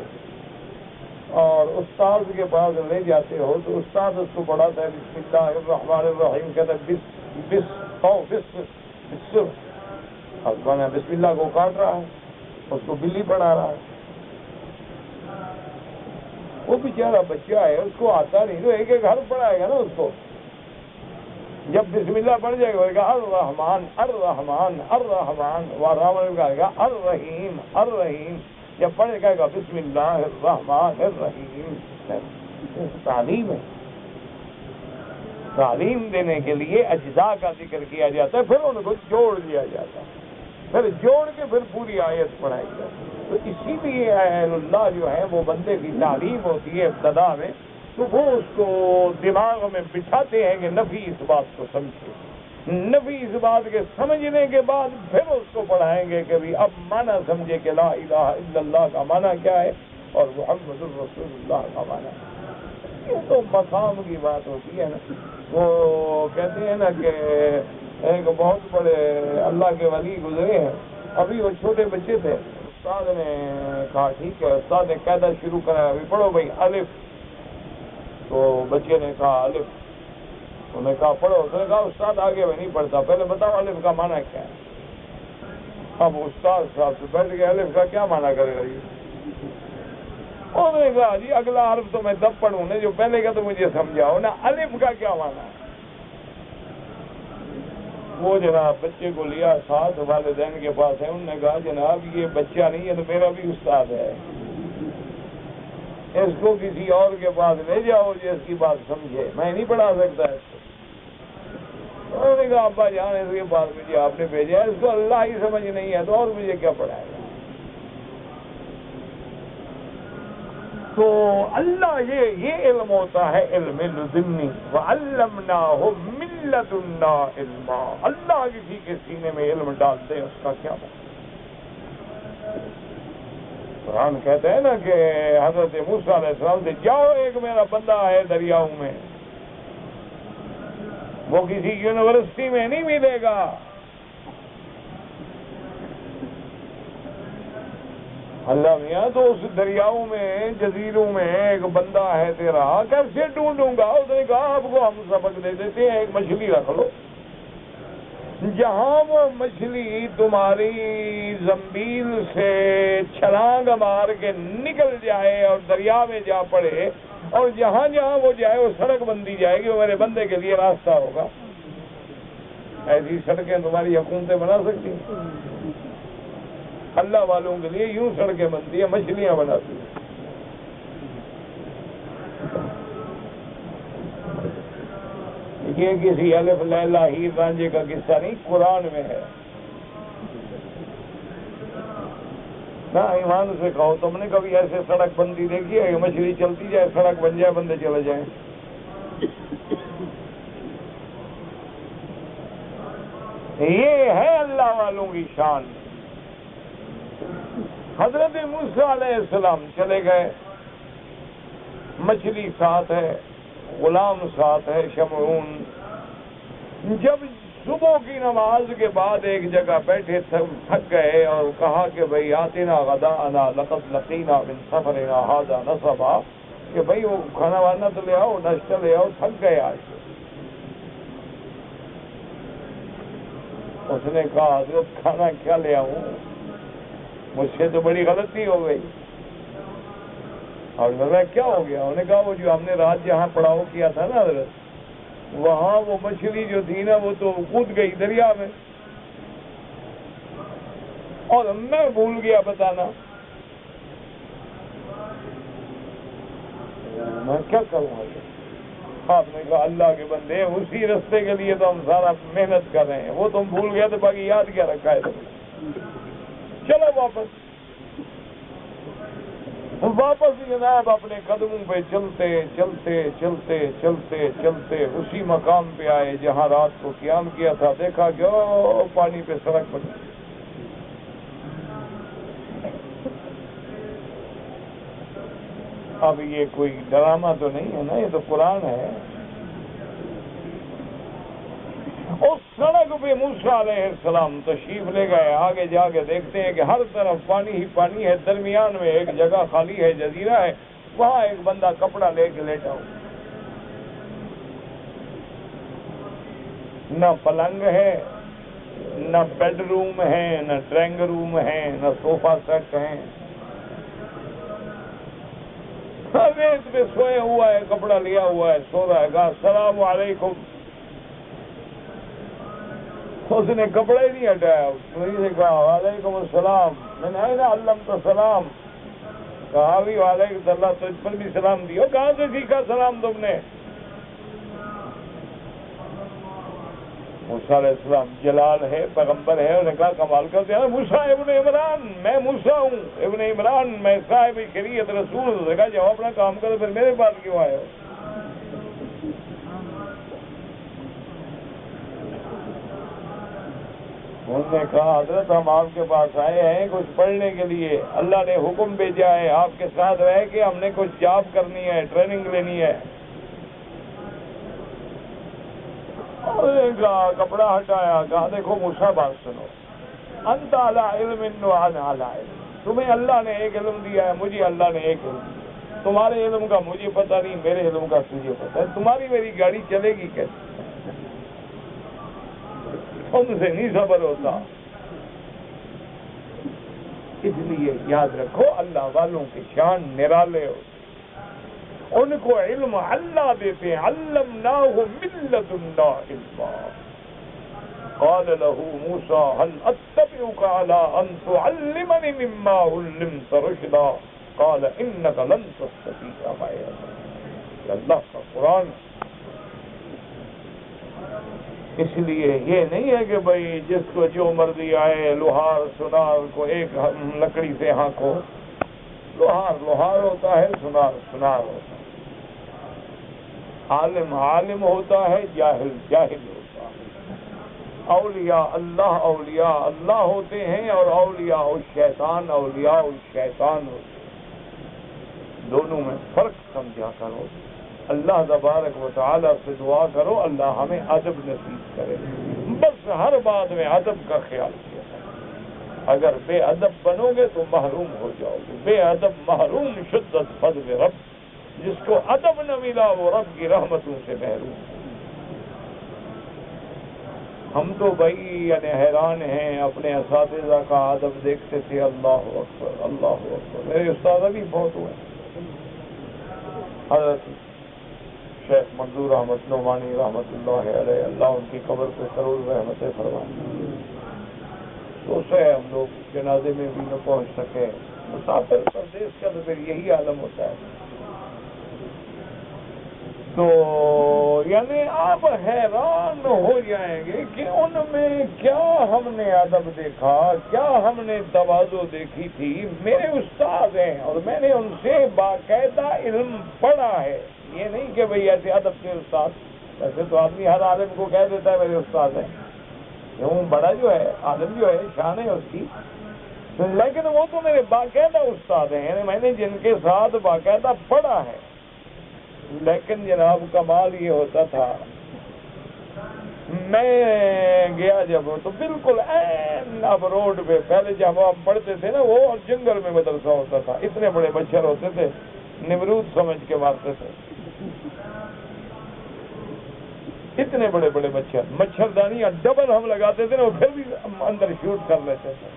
اور استاد کے پاس لے جاتے ہو تو استاد اس کو پڑھاتا ہے بسم اللہ الرحمن الرحیم، کہتا ہے بسم اللہ کو کاٹ رہا ہے، اس کو بلی پڑھا رہا ہے۔ وہ بیچارہ بچہ ہے، اس کو آتا نہیں تو ایک ایک حرف پڑھائے گا نا اس کو۔ جب بسم اللہ پڑھ جائے گا الرحمن الرحمن الرحمن، الرحمن کہے گا الرحیم الرحیم، جب پڑھے گا بسم اللہ الرحمن الرحیم۔ تعلیم ہے، تعلیم دینے کے لیے اجزاء کا ذکر کیا جاتا ہے، پھر ان کو جوڑ دیا جاتا ہے، پھر جوڑ کے پھر پوری آیت پڑھائی جاتی ہے۔ تو اسی لیے اہل اللہ جو ہے وہ بندے کی تعلیم ہوتی ہے ابتدا میں، تو وہ اس کو دماغ میں بٹھاتے ہیں کہ نفی اس بات کو سمجھے، نفی اس بات کے سمجھنے کے بعد پھر اس کو پڑھائیں گے کہ بھی اب معنی سمجھے کہ لا الہ الا اللہ کا معنی کیا ہے اور محمد الرسول اللہ کا معنی ہے۔ یہ تو مقام کی بات ہوتی ہے نا۔ وہ کہتے ہیں نا کہ ایک بہت بڑے اللہ کے ولی گزرے ہیں، ابھی وہ چھوٹے بچے تھے، استاد نے کہا ٹھیک ہے، استاد نے قاعدہ شروع کرا، ابھی پڑھو بھائی الف، تو بچے نے کہا الف، انہوں نے کہا پڑھو، اس نے کہا استاد آگے میں نہیں پڑھتا، پہلے بتاؤ الف کا معنی کیا ہے۔ اب استاد صاحب سے بیٹھ کے الف کا کیا معنی کرے گا جی؟ انہوں نے کہا جی اگلا حرف تو میں تب پڑھوں نا جو پہلے کا تو مجھے سمجھاؤ نا، الف کا کیا معنی ہے۔ وہ جناب بچے کو لیا ساتھ، والدین کے پاس ہے، انہوں نے کہا جناب یہ بچہ نہیں ہے تو میرا بھی استاد ہے، اس کو کسی اور کے پاس لے جاؤ جو اس کی بات سمجھے، میں نہیں پڑھا سکتا اس کو۔ انہوں نے کہا ابا جان اس کے پاس مجھے آپ نے بھیجا ہے، اس کو اللہ ہی سمجھ نہیں ہے تو اور مجھے کیا پڑھائے گا۔ تو اللہ یہ علم ہوتا ہے علم لدنی، وعلمناہ من لدنا علما۔ اللہ کسی کے سینے میں علم ڈال دے اس کا کیا مطلب؟ قرآن کہتے ہیں نا کہ حضرت موسیٰ علیہ السلام سے جاؤ ایک میرا بندہ ہے دریاؤں میں، وہ کسی یونیورسٹی میں نہیں ملے گا، اللہ میاں تو اس دریاؤں میں جزیروں میں ایک بندہ ہے تیرا، کیسے ڈھونڈوں گا؟ اس نے کہا آپ کو ہم سبق دے دیتے ہیں، ایک مچھلی رکھ لو، جہاں وہ مچھلی تمہاری زنبیل سے چھلانگ مار کے نکل جائے اور دریا میں جا پڑے، اور جہاں جہاں وہ جائے وہ سڑک بندی جائے گی، وہ میرے بندے کے لیے راستہ ہوگا۔ ایسی سڑکیں تمہاری حکومتیں بنا سکتی ہیں؟ اللہ والوں کے لیے یوں سڑکیں بنتی ہیں، مچھلیاں بناتی ہیں۔ یہ کسی الف لیلا ہیر رانجھے کا قصہ نہیں، قرآن میں ہے نا۔ ایمان سے کہو تم نے کبھی ایسے سڑک بندی دیکھی ہے کہ مچھلی چلتی جائے، سڑک بن جائے، بندے چلے جائیں؟ یہ ہے اللہ والوں کی شان۔ حضرت موسیٰ علیہ السلام چلے گئے، مچھلی ساتھ ہے، غلام ساتھ ہے شمعون۔ جب صبح کی نماز کے بعد ایک جگہ بیٹھے تھک گئے اور کہا کہ بھئی آتنا غداءنا لقد لقینا من سفرنا ھذا نصبا، کہ بھئی وہ کھانا وانا تو لے آؤ، ناشتہ لے آؤ، تھک گئے آج۔ اس نے کہا حضرت کھانا کیا لے آؤں، مجھ سے تو بڑی غلطی ہو گئی۔ اور کیا ہو گیا؟ انہوں نے کہا وہ جو ہم نے رات جہاں پڑاؤ کیا تھا نا حضرت، وہاں وہ مچھلی جو تھی نا وہ تو کود گئی دریا میں، اور میں بھول گیا بتانا، میں کیا کروں؟ آپ نے کہا اللہ کے بندے اسی رستے کے لیے تو ہم سارا محنت کر رہے ہیں، وہ تم بھول گیا تو باقی یاد کیا رکھا ہے تم؟ چلو واپس جناب اپنے قدموں پہ چلتے چلتے چلتے چلتے چلتے اسی مقام پہ آئے جہاں رات کو قیام کیا تھا. دیکھا کہ پانی پہ سڑک بنی. اب یہ کوئی ڈرامہ تو نہیں ہے نا, یہ تو قرآن ہے. اس سڑک پہ موسیٰ علیہ السلام تشریف لے گئے. آگے جا کے دیکھتے ہیں کہ ہر طرف پانی ہی پانی ہے. درمیان میں ایک جگہ خالی ہے, جزیرہ ہے, وہاں ایک بندہ کپڑا لے کے لیٹا ہو. نہ پلنگ ہے, نہ بیڈ روم ہے, نہ ڈرائنگ روم ہے, نہ صوفہ سیٹ ہے. ریت پہ سویا ہوا ہے, کپڑا لیا ہوا ہے, سو رہا ہے. کہا السلام علیکم. اس نے کپڑا ہی نہیں ہٹایا. اس نے کہا وعلیکم السلام. میں نے نا علم تو سلام کہا بھی وعلیکم اللہ تجھ پر بھی سلام دیو. کہاں سے سیکھا سلام تم نے؟ موسیٰ علیہ السلام جلال ہے, پیغمبر ہے. انہوں نے کہا کمال کر دیا موسیٰ ابن عمران, میں موسیٰ ہوں ابن عمران, میں صاحب شریعت رسول. اس نے کہا جب اپنا کام کرو پھر میرے پاس کیوں آئے ہو؟ انہوں نے کہا حضرت ہم آپ کے پاس آئے ہیں کچھ پڑھنے کے لیے. اللہ نے حکم بھیجا ہے آپ کے ساتھ رہ کے ہم نے کچھ جاب کرنی ہے, ٹریننگ لینی ہے. انہوں نے کہا کپڑا ہٹایا. کہا دیکھو موسیٰ بات سنو, انت علی علم وانا علی علم. تمہیں اللہ نے ایک علم دیا ہے, مجھے اللہ نے ایک علم. تمہارے علم کا مجھے پتہ نہیں, میرے علم کا تجھے پتہ ہے. تمہاری میری گاڑی چلے گی کیسے؟ ان سے نہیں صبر ہوتا. اس لیے یاد رکھو اللہ والوں کی شان نرالے ہو. ان کو علم اللہ دیتے ہیں. علمناہ من لدنا علما. قال له موسیٰ هل اتبعك على ان تعلمني مما علمت رشدا قال انك لن تستطيع معي صبرا. اللہ کا قرآن. اس لیے یہ نہیں ہے کہ بھئی جس کو جو مرضی آئے لوہار سنار کو ایک لکڑی سے ہانکو. لوہار لوہار ہوتا ہے, سنار سنار ہوتا ہے. عالم عالم ہوتا ہے, جاہل جاہل ہوتا ہے. اولیاء اللہ ہوتے ہیں اور اولیاء الشیطان الشیطان ہوتے ہیں. دونوں میں فرق سمجھا کرو. اللہ تبارک و تعالی سے دعا کرو اللہ ہمیں ادب نصیب کرے. بس ہر بات میں ادب کا خیال کیا. اگر بے ادب بنو گے تو محروم ہو جاؤ گے. بے ادب محروم شدت فضل رب. جس کو ادب نہ ملا وہ رب کی رحمتوں سے محروم. ہم تو بھائی یعنی حیران ہیں اپنے اساتذہ کا ادب دیکھتے تھے. اللہ اکبر اللہ اکبر. میرے استاد بھی بہت ہوئے. حضرت شیخ منظور احمد نعمانی رحمۃ اللہ علیہ, اللہ ان کی قبر پہ سرور رحمتیں فرمائیں. تو سے ہم لوگ جنازے میں بھی نہ پہنچ سکے. مسافر پردیس کا تو پھر یہی عالم ہوتا ہے. تو یعنی آپ حیران ہو جائیں گے کہ ان میں کیا ہم نے ادب دیکھا, کیا ہم نے تواضع دیکھی تھی. میرے استاد ہیں اور میں نے ان سے باقاعدہ علم پڑھا ہے. یہ نہیں کہ بھئی ایسے ادب کے استاد. ویسے تو آدمی ہر عالم کو کہہ دیتا ہے میرے استاد ہیں. کیوں بڑا جو ہے عالم جو ہے شان ہے اس کی, لیکن وہ تو میرے باقاعدہ استاد ہیں. یعنی میں نے جن کے ساتھ باقاعدہ پڑھا ہے. لیکن جناب کمال یہ ہوتا تھا, میں گیا جب تو بالکل اب روڈ پہ پہلے جب ہم پڑھتے تھے نا وہ جنگل میں مدرسہ ہوتا تھا. اتنے بڑے مچھر ہوتے تھے, نمرود سمجھ کے مارتے تھے. اتنے بڑے بڑے مچھردانیاں ڈبل ہم لگاتے تھے نا, وہ پھر بھی اندر شوٹ کر لیتے تھے.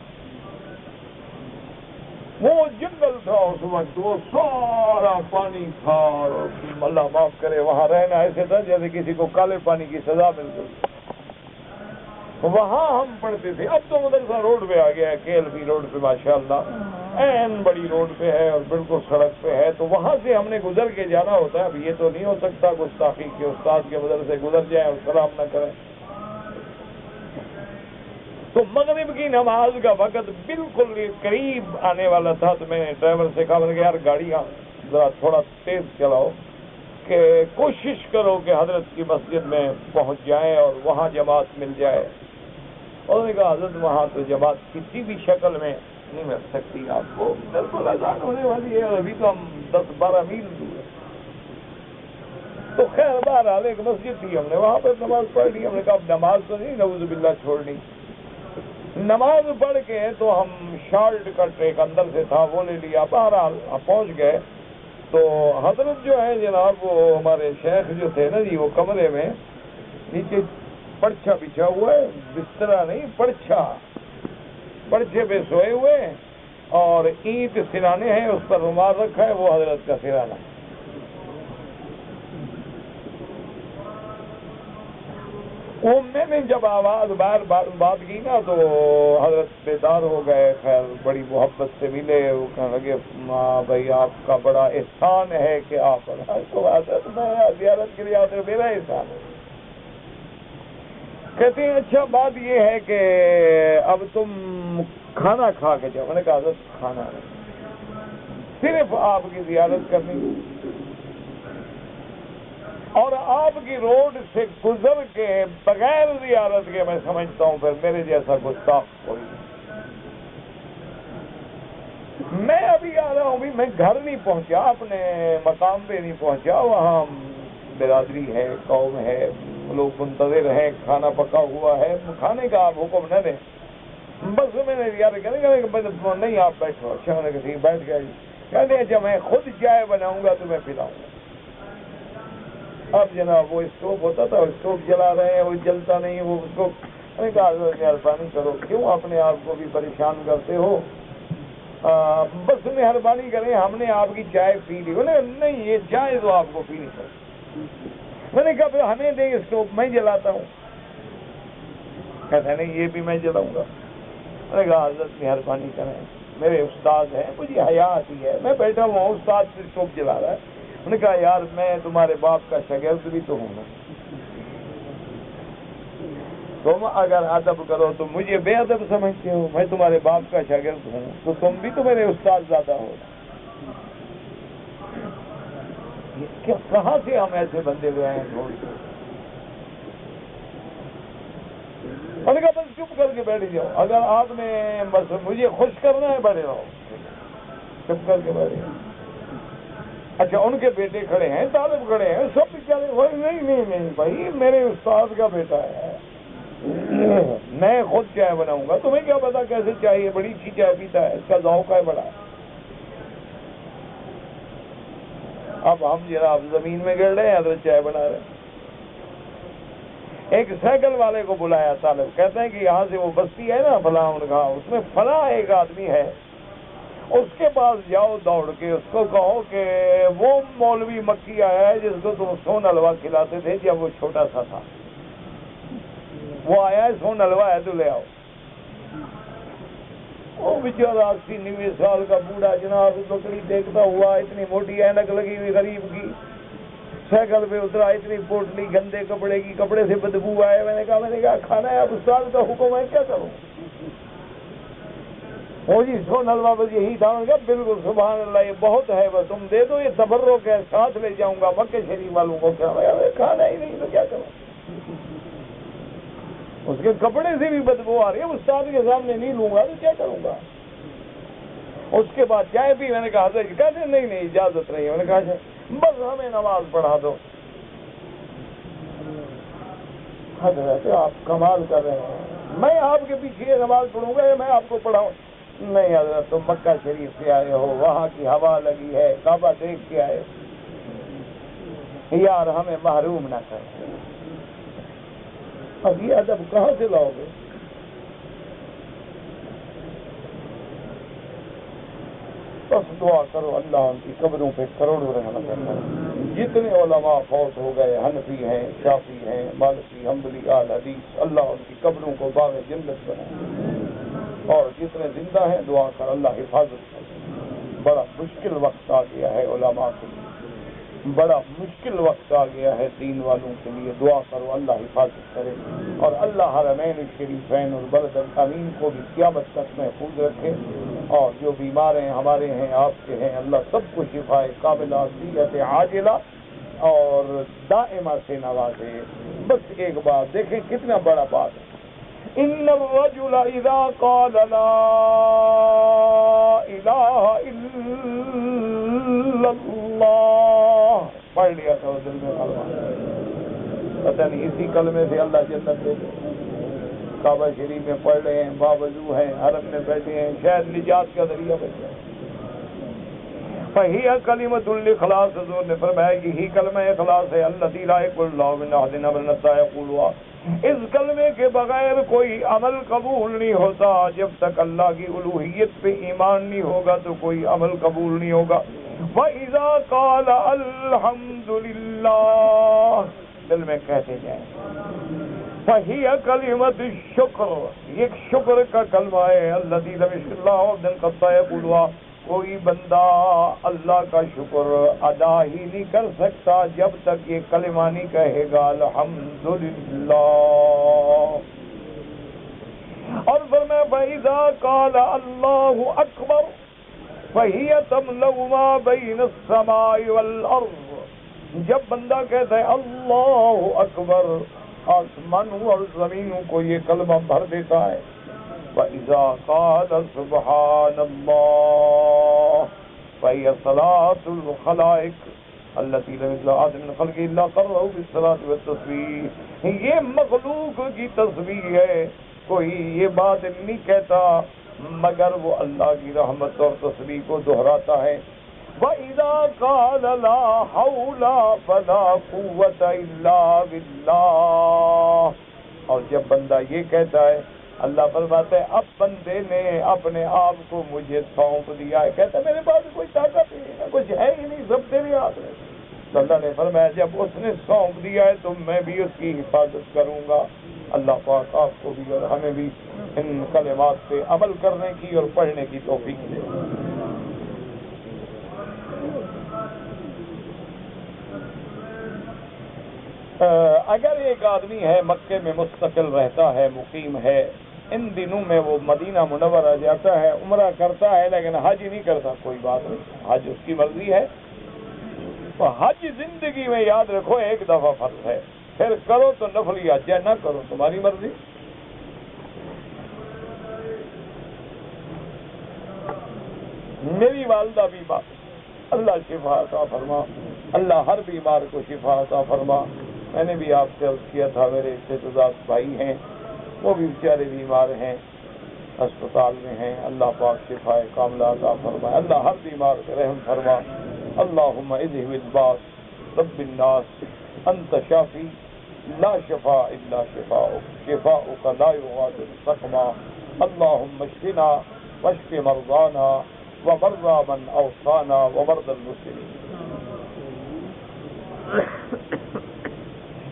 وہ جنگل تھا اس وقت, وہ سارا پانی تھا. اللہ معاف کرے وہاں رہنا ایسے تھا جیسے کسی کو کالے پانی کی سزا مل گئی. وہاں ہم پڑھتے تھے. اب تو مدرسہ روڈ پہ آ گیا ہے, KLP روڈ پہ ماشاءاللہ این بڑی روڈ پہ ہے اور بالکل سڑک پہ ہے. تو وہاں سے ہم نے گزر کے جانا ہوتا ہے. اب یہ تو نہیں ہو سکتا گستاخی کے استاد کے مدرسے گزر جائیں اور سلام نہ کریں. تو مغرب کی نماز کا وقت بالکل قریب آنے والا تھا، تو میں نے ڈرائیور سے کہا کہ یار گاڑیاں ذرا تھوڑا تیز چلاؤ، کہ کوشش کرو کہ حضرت کی مسجد میں پہنچ جائیں اور وہاں جماعت مل جائے۔ انہوں نے کہا حضرت وہاں تو جماعت کسی بھی شکل میں نہیں مل سکتی آپ کو، بالکل اذان ہونے والی ہے اور ابھی تو ہم 10-12 میل دور ہیں۔ تو خیر بہرحال ایک مسجد تھی، ہم نے وہاں پر نماز پڑھ لی۔ ہم نے کہا اب نماز تو نہیں نعوذ باللہ چھوڑنی، نماز پڑھ کے تو ہم شارٹ کٹ ایک اندر سے تھا وہ لے لیا۔ بہرحال ہم پہنچ گئے تو حضرت جو ہے جناب وہ ہمارے شیخ جو تھے نا جی، وہ کمرے میں نیچے پرچھا بچھا ہوا ہے، بسترا نہیں پرچھے پہ سوئے ہوئے اور اینٹ سرانے ہیں، اس پر رومال رکھا ہے، وہ حضرت کا سرانہ ہے۔ وہ میں نے جب آواز بات کی نا تو حضرت بیدار ہو گئے، خیر بڑی محبت سے ملے، وہ کہنے لگے بھائی آپ کا بڑا احسان ہے کہ آپ کو حضرت میں زیارت کے لیے آتے، میرا احسان ہے۔ کہتے ہیں اچھا بات یہ ہے کہ اب تم کھانا کھا کے جاؤ۔ میں نے کہا حضرت کھانا نہیں، صرف آپ کی زیارت کرنی اور آپ کی روڈ سے گزر کے بغیر زیارت کے میں سمجھتا ہوں پھر میرے جیسا گستاخ کوئی نہیں۔ میں ابھی آ رہا ہوں، بھی میں گھر نہیں پہنچا، اپنے مقام پہ نہیں پہنچا، وہاں برادری ہے، قوم ہے، لوگ منتظر ہیں، کھانا پکا ہوا ہے، کھانے کا آپ حکم نہ دیں، بس میں نے یاد کریں گے نہیں آپ بیٹھو۔ اچھا میں نے کہا بیٹھ گیا جی، کہتے اچھا میں خود چائے بناؤں گا تو میں پلاؤں گا۔ اب جناب وہ اسٹوو ہوتا تھا، اسٹوو جلا رہے ہیں، وہ جلتا نہیں، وہ اس کو میں نے کہا مہربانی کرو، کیوں اپنے آپ کو بھی پریشان کرتے ہو، بس مہربانی کریں ہم نے آپ کی چائے پی لی۔ نہیں یہ چائے تو آپ کو پینی پڑے۔ میں نے کہا پھر ہمیں دیں اسٹوو، میں جلاتا ہوں۔ کہتے نہیں یہ بھی میں جلاؤں گا۔ میں نے کہا حضرت مہربانی کریں، میرے استاد ہیں، مجھے حیا آتی ہے، میں بیٹھا ہوا ہوں، استاد سے اسٹوو جلا رہا ہے۔ میں نے کہا یار میں تمہارے باپ کا شاگرد بھی تو ہوں نا، تم اگر ادب کرو تو مجھے بے ادب سمجھتے ہو، میں تمہارے باپ کا شاگرد ہوں تو تم بھی تو میرے استاد زیادہ ہو۔ کہاں سے ہم ایسے بندے ہوئے ہیں چھوڑ کے؟ میں نے کہا بس چپ کر کے بیٹھ جاؤ، اگر آپ نے بس مجھے خوش کرنا ہے بیٹھے رہو، چپ کر کے بیٹھے۔ اچھا ان کے بیٹے کھڑے ہیں، طالب کھڑے ہیں، سب بیچارے نہیں بھائی میرے استاد کا بیٹا ہے، میں خود چائے بناؤں گا، تمہیں کیا پتا کیسے چائے، بڑی اچھی چائے پیتا ہے، اس کا ذوق ہے بڑا۔ اب ہم جناب زمین میں گر رہے ہیں، حضرت چائے بنا رہے ہیں۔ ایک سائیکل والے کو بلایا طالب، کہتے ہیں کہ یہاں سے وہ بستی ہے نا فلاں، اس میں فلاں ایک آدمی ہے، اس کے پاس جاؤ دوڑ کے، اس کو کہو کہ وہ مولوی مکی آیا ہے جس کو تم سون حلوہ کھلاتے تھے جب وہ چھوٹا سا تھا، وہ آیا ہے، سون حلوہ ہے تو لے آؤ۔ وہ بیچارہ 80-90 سال کا بوڑھا جناب بکری دیکھتا ہوا، اتنی موٹی اینک لگی ہوئی غریب کی، سائیکل پہ اترا، اتنی پوٹلی گندے کپڑے کی، کپڑے سے بدبو آئے۔ میں نے کہا کھانا ہے، اب استاد کا حکم ہے کیا کروں؟ وہ جی سون حلوہ بس یہی تھا۔ کہا بالکل سبحان اللہ، یہ بہت ہے، بس تم دے دو، یہ تبرک ہے، ساتھ لے جاؤں گا مکے شریف والوں کو۔ کھانا ہی نہیں تو کیا کروں؟ اس کے کپڑے سے بھی بدبو آ رہی ہے، استاد کے سامنے نہیں لوں گا تو کیا کروں گا؟ اس کے بعد چائے پی۔ میں نے کہا حضرت، کہتے نہیں اجازت نہیں ہے۔ میں نے کہا بس ہمیں نماز پڑھا دو۔ حضرت آپ کمال کر رہے ہیں، میں آپ کے پیچھے نماز پڑھوں گا یا میں آپ کو پڑھاؤں؟ نہیں حضرت تم مکہ شریف سے آئے ہو، وہاں کی ہوا لگی ہے، کعبہ دیکھ کے آئے، یار ہمیں محروم نہ کریں۔ اب یہ ادب کہاں سے لاؤ گے؟ بس دعا کرو اللہ ان کی قبروں پہ کروڑوں رحمت کرے۔ جتنے علماء فوت ہو گئے، حنفی ہیں، شافعی ہیں، مالکی، حنبلی، اہل حدیث، اللہ ان کی قبروں کو باغ جنت بنائے، اور جتنے زندہ ہیں دعا کر اللہ حفاظت کرے۔ بڑا مشکل وقت آ گیا ہے علماء کے لیے۔ بڑا مشکل وقت آ گیا ہے دین والوں کے لیے. دعا کرو اللہ حفاظت کرے اور اللہ حرمین الشریفین اور بلد الامین کو بھی قیامت تک محفوظ رکھے. اور جو بیمار ہیں ہمارے ہیں آپ کے ہیں اللہ سب کو شفائے کاملہ صحت عاجلہ اور دائمہ سے نوازے. بس ایک بات دیکھیں کتنا بڑا بات ہے. ان الرجل اذا قال لا الہ الا اللہ پڑھ لیا تھا دل میں کلمہ, پتہ نہیں اسی کلمے سے اللہ جنت دے دے. کعبہ شریف میں پڑھ رہے ہیں, باوضو ہیں, حرم میں بیٹھے ہیں, شاید نجات کا ذریعہ بن جائے. فہی کلمۃ الاخلاص, حضور نے فرمایا یہی کلمہ اخلاص ہے. الذی لا یقبل اللہ من احد ابدا حتى یقولها. اس کلمے کے بغیر کوئی عمل قبول نہیں ہوتا. جب تک اللہ کی الوہیت پہ ایمان نہیں ہوگا تو کوئی عمل قبول نہیں ہوگا. وَإِذَا قَالَ الْحَمْدُ لِلَّهِ دل میں کہتے جائیں. فَهِيَ كَلِمَةُ الشُّكْرِ, یہ شکر کا کلمہ ہے. الَّذِي لَمْ يَشْكُرِ اللَّهَ عَبْدًا حَتَّى يَقُولَهَا. کوئی بندہ اللہ کا شکر ادا ہی نہیں کر سکتا جب تک یہ کلمہ نہیں کہے گا الحمدللہ. اور فرمایا فَإِذَا قَالَ اللَّهُ أَكْبَرُ فَهِيَ تَمْلَأُ مَا بَيْنَ السَّمَاءِ وَالْأَرْضِ. جب بندہ کہتا ہے اللہ اکبر, آسمانوں اور زمینوں کو یہ کلمہ بھر دیتا ہے. وَإِذَا قَالَ سُبْحَانَ اللَّهِ فَهِيَ صَلَاةُ الْخَلَائِقِ الَّتِي لَمْ يَزِدْ أَحَدٌ مِّنْ خَلْقِهِ إِلَّا قَرَّهُ بِالصَّلَاةِ وَالتَّسْبِيحِ. یہ مخلوق کی تسبیح ہے, کوئی یہ بات نہیں کہتا مگر وہ اللہ کی رحمت اور تسبیح کو دہراتا ہے. وَإِذَا قَالَ لَا حَوْلَ وَلَا قُوَّةَ إِلَّا بِاللَّهِ. اور جب بندہ یہ کہتا ہے اللہ فرماتا ہے اب بندے نے اپنے آپ کو مجھے سونپ دیا ہے. کہتا ہے میرے پاس کوئی طاقت ہی نہیں, کچھ ہے ہی نہیں, سب تیرے ہاتھ میں. تو اللہ نے فرمایا جب اس نے سونپ دیا ہے تو میں بھی اس کی حفاظت کروں گا. اللہ پاک آپ کو بھی اور ہمیں بھی ان کلمات پہ عمل کرنے کی اور پڑھنے کی توفیق دے. اگر ایک آدمی ہے مکے میں مستقل رہتا ہے, مقیم ہے, ان دنوں میں وہ مدینہ منورہ جاتا ہے, عمرہ کرتا ہے لیکن حج نہیں کرتا, کوئی بات نہیں, حج اس کی مرضی ہے. تو حج زندگی میں یاد رکھو ایک دفعہ فرض ہے, پھر کرو تو نفلی حج ہے, نہ کرو تمہاری مرضی. میری والدہ بھی بات, اللہ شفا عطا فرما, اللہ ہر بیمار کو شفا عطا فرما. میں نے بھی آپ سے عرض کیا تھا میرے استعداد بھائی ہیں وہ بھی بیچارے بیمار ہیں, اسپتال میں ہیں. اللہ پاک شفا کاملہ عطا فرمائے, اللہ ہر بیمار پہ رحم فرما. اللہم اذہب الباس رب الناس انت شافی لا شفاء الا شفاؤک شفاؤک لا یغادر سقما. اللہم اشفنا واشف مرضانا ومرضى من اوصانا ومرضى المسلمین.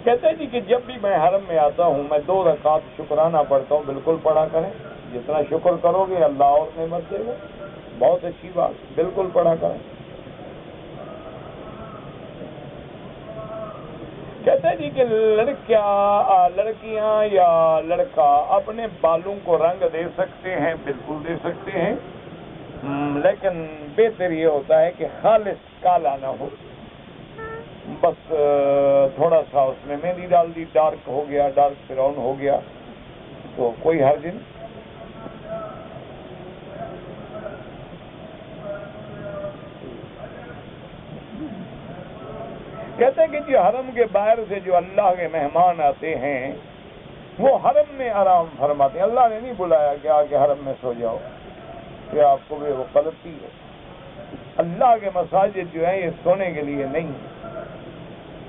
کہتے ہیں جی کہ جب بھی میں حرم میں آتا ہوں میں 2 رکعت شکرانہ پڑھتا ہوں. بالکل پڑھا کریں, جتنا شکر کرو گے اللہ اور نعمت دے گا. بہت اچھی بات, بالکل پڑھا کریں. کہتے ہیں جی کہ لڑکیاں یا لڑکا اپنے بالوں کو رنگ دے سکتے ہیں, بالکل دے سکتے ہیں, لیکن بہتر یہ ہوتا ہے کہ خالص کالا نہ ہو, بس تھوڑا سا اس میں مہندی ڈال دی, ڈارک ہو گیا, ڈارک براؤن ہو گیا تو کوئی حرج نہیں. کہتے ہیں کہ جی حرم کے باہر سے جو اللہ کے مہمان آتے ہیں وہ حرم میں آرام فرماتے ہیں. اللہ نے نہیں بلایا کہ آ کے حرم میں سو جاؤ, یہ آپ کو بھی وہ غلطی ہے. اللہ کے مساجد جو ہیں یہ سونے کے لیے نہیں ہیں.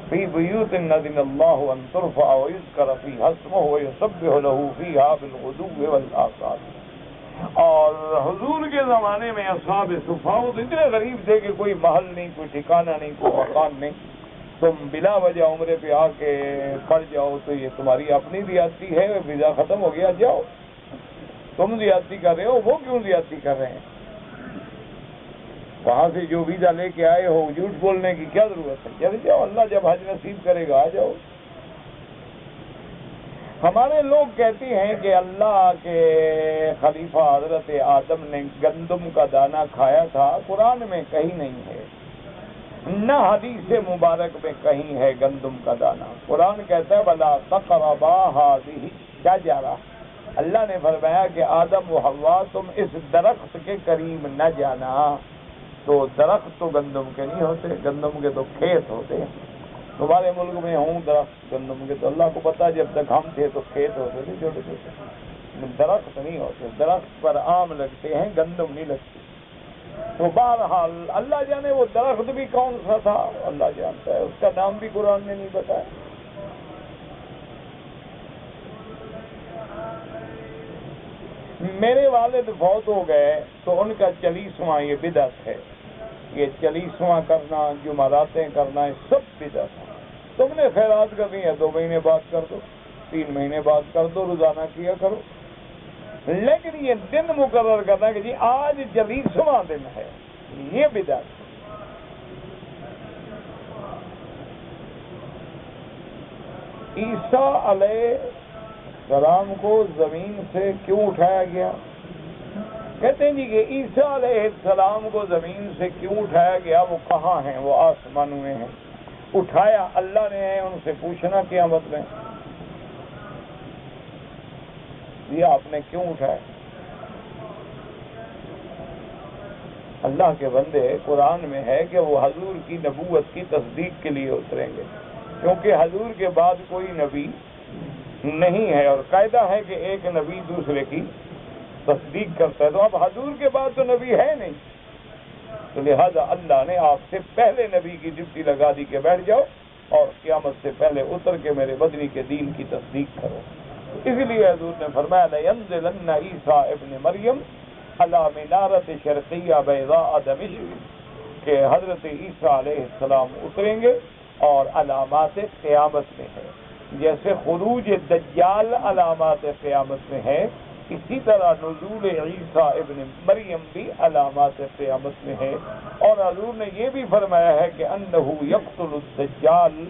فی بیوت اذن اللہ ان ترفع ویذکر فیہا اسمہ ویسبح لہ فیہا بالغدو والآصال. اور حضور کے زمانے میں اصحاب صفا اتنے غریب تھے کہ کوئی محل نہیں, کوئی ٹھکانہ نہیں, کوئی مکان نہیں. تم بلا وجہ عمرے پہ آ کے پڑ جاؤ تو یہ تمہاری اپنی زیادتی ہے, ویزا ختم ہو گیا جاؤ. تم زیادتی کر رہے ہو, وہ کیوں زیادتی کر رہے ہیں؟ وہاں سے جو ویزا لے کے آئے ہو جھوٹ بولنے کی کیا ضرورت ہے؟ چلے جاؤ، اللہ جب حج نصیب کرے گا آ جاؤ۔ ہمارے لوگ کہتے ہیں کہ اللہ کے خلیفہ حضرت آدم نے گندم کا دانہ کھایا تھا، قرآن میں کہیں نہیں ہے، نہ حدیث مبارک میں کہیں ہے گندم کا دانہ۔ قرآن کہتا ہے وَلَا تَقْرَبَا هَٰذِهِ الشَّجَرَةَ، اللہ نے فرمایا کہ آدم و حوا تم اس درخت کے قریب نہ جانا۔ تو درخت تو گندم کے نہیں ہوتے، گندم کے تو کھیت ہوتے ہیں۔ تمہارے ملک میں ہوں درخت گندم کے، تو اللہ کو پتا جب تک ہم تھے تو کھیت ہوتے تھے چھوٹے چھوٹے، درخت نہیں ہوتے، درخت پر آم لگتے ہیں، گندم نہیں لگتی۔ تو بہرحال اللہ جانے وہ درخت بھی کون سا تھا اللہ جانتا ہے، اس کا نام بھی قرآن نے نہیں بتایا۔ میرے والد فوت ہو گئے تو ان کا 40واں یہ بدعت ہے، یہ 40واں کرنا، جمعراتیں کرنا، یہ سب بدعت ہے۔ تم نے خیرات کرنی ہے 2 مہینے بعد کر دو، 3 مہینے بعد کر دو، روزانہ کیا کرو، لیکن یہ دن مقرر کرنا کہ جی آج 40واں دن ہے، یہ بدعت ہے۔ عیسیٰ علیہ السلام کو زمین سے کیوں اٹھایا گیا؟ کہتے ہیں جی کہ عیسیٰ علیہ السلام کو زمین سے کیوں اٹھایا گیا، وہ کہاں ہیں؟ وہ آسمانوں میں ہیں۔ اٹھایا اللہ نے ہے، ان سے پوچھنا قیامت میں یہ آپ نے کیوں اٹھایا؟ اللہ کے بندے، قرآن میں ہے کہ وہ حضور کی نبوت کی تصدیق کے لیے اتریں گے، کیونکہ حضور کے بعد کوئی نبی نہیں ہے، اور قاعدہ ہے کہ ایک نبی دوسرے کی تصدیق کرتا ہے، تو اب حضور کے بعد تو نبی ہے نہیں، تو لہذا اللہ نے آپ سے پہلے نبی کی ڈپٹی لگا دی کہ بیٹھ جاؤ اور قیامت سے پہلے اتر کے میرے بدنی کے دین کی تصدیق کرو۔ اسی لیے حضور نے فرمایا لَيَنزِلَنَّ عِيسَىٰ ابن مریم عَلَىٰ مِنَارَةِ شَرْقِيَّةٍ بَيْضَاءَ دَمِشْقٍ، کہ حضرت عیسیٰ علیہ السلام اتریں گے اور علامات قیامت میں ہے، جیسے خروج دجال علامات قیامت میں ہے، اسی طرح نزول عیسیٰ ابن مریم بھی علامات قیامت میں ہے۔ اور حضور نے یہ بھی فرمایا ہے کہ انہ یقتل الدجال،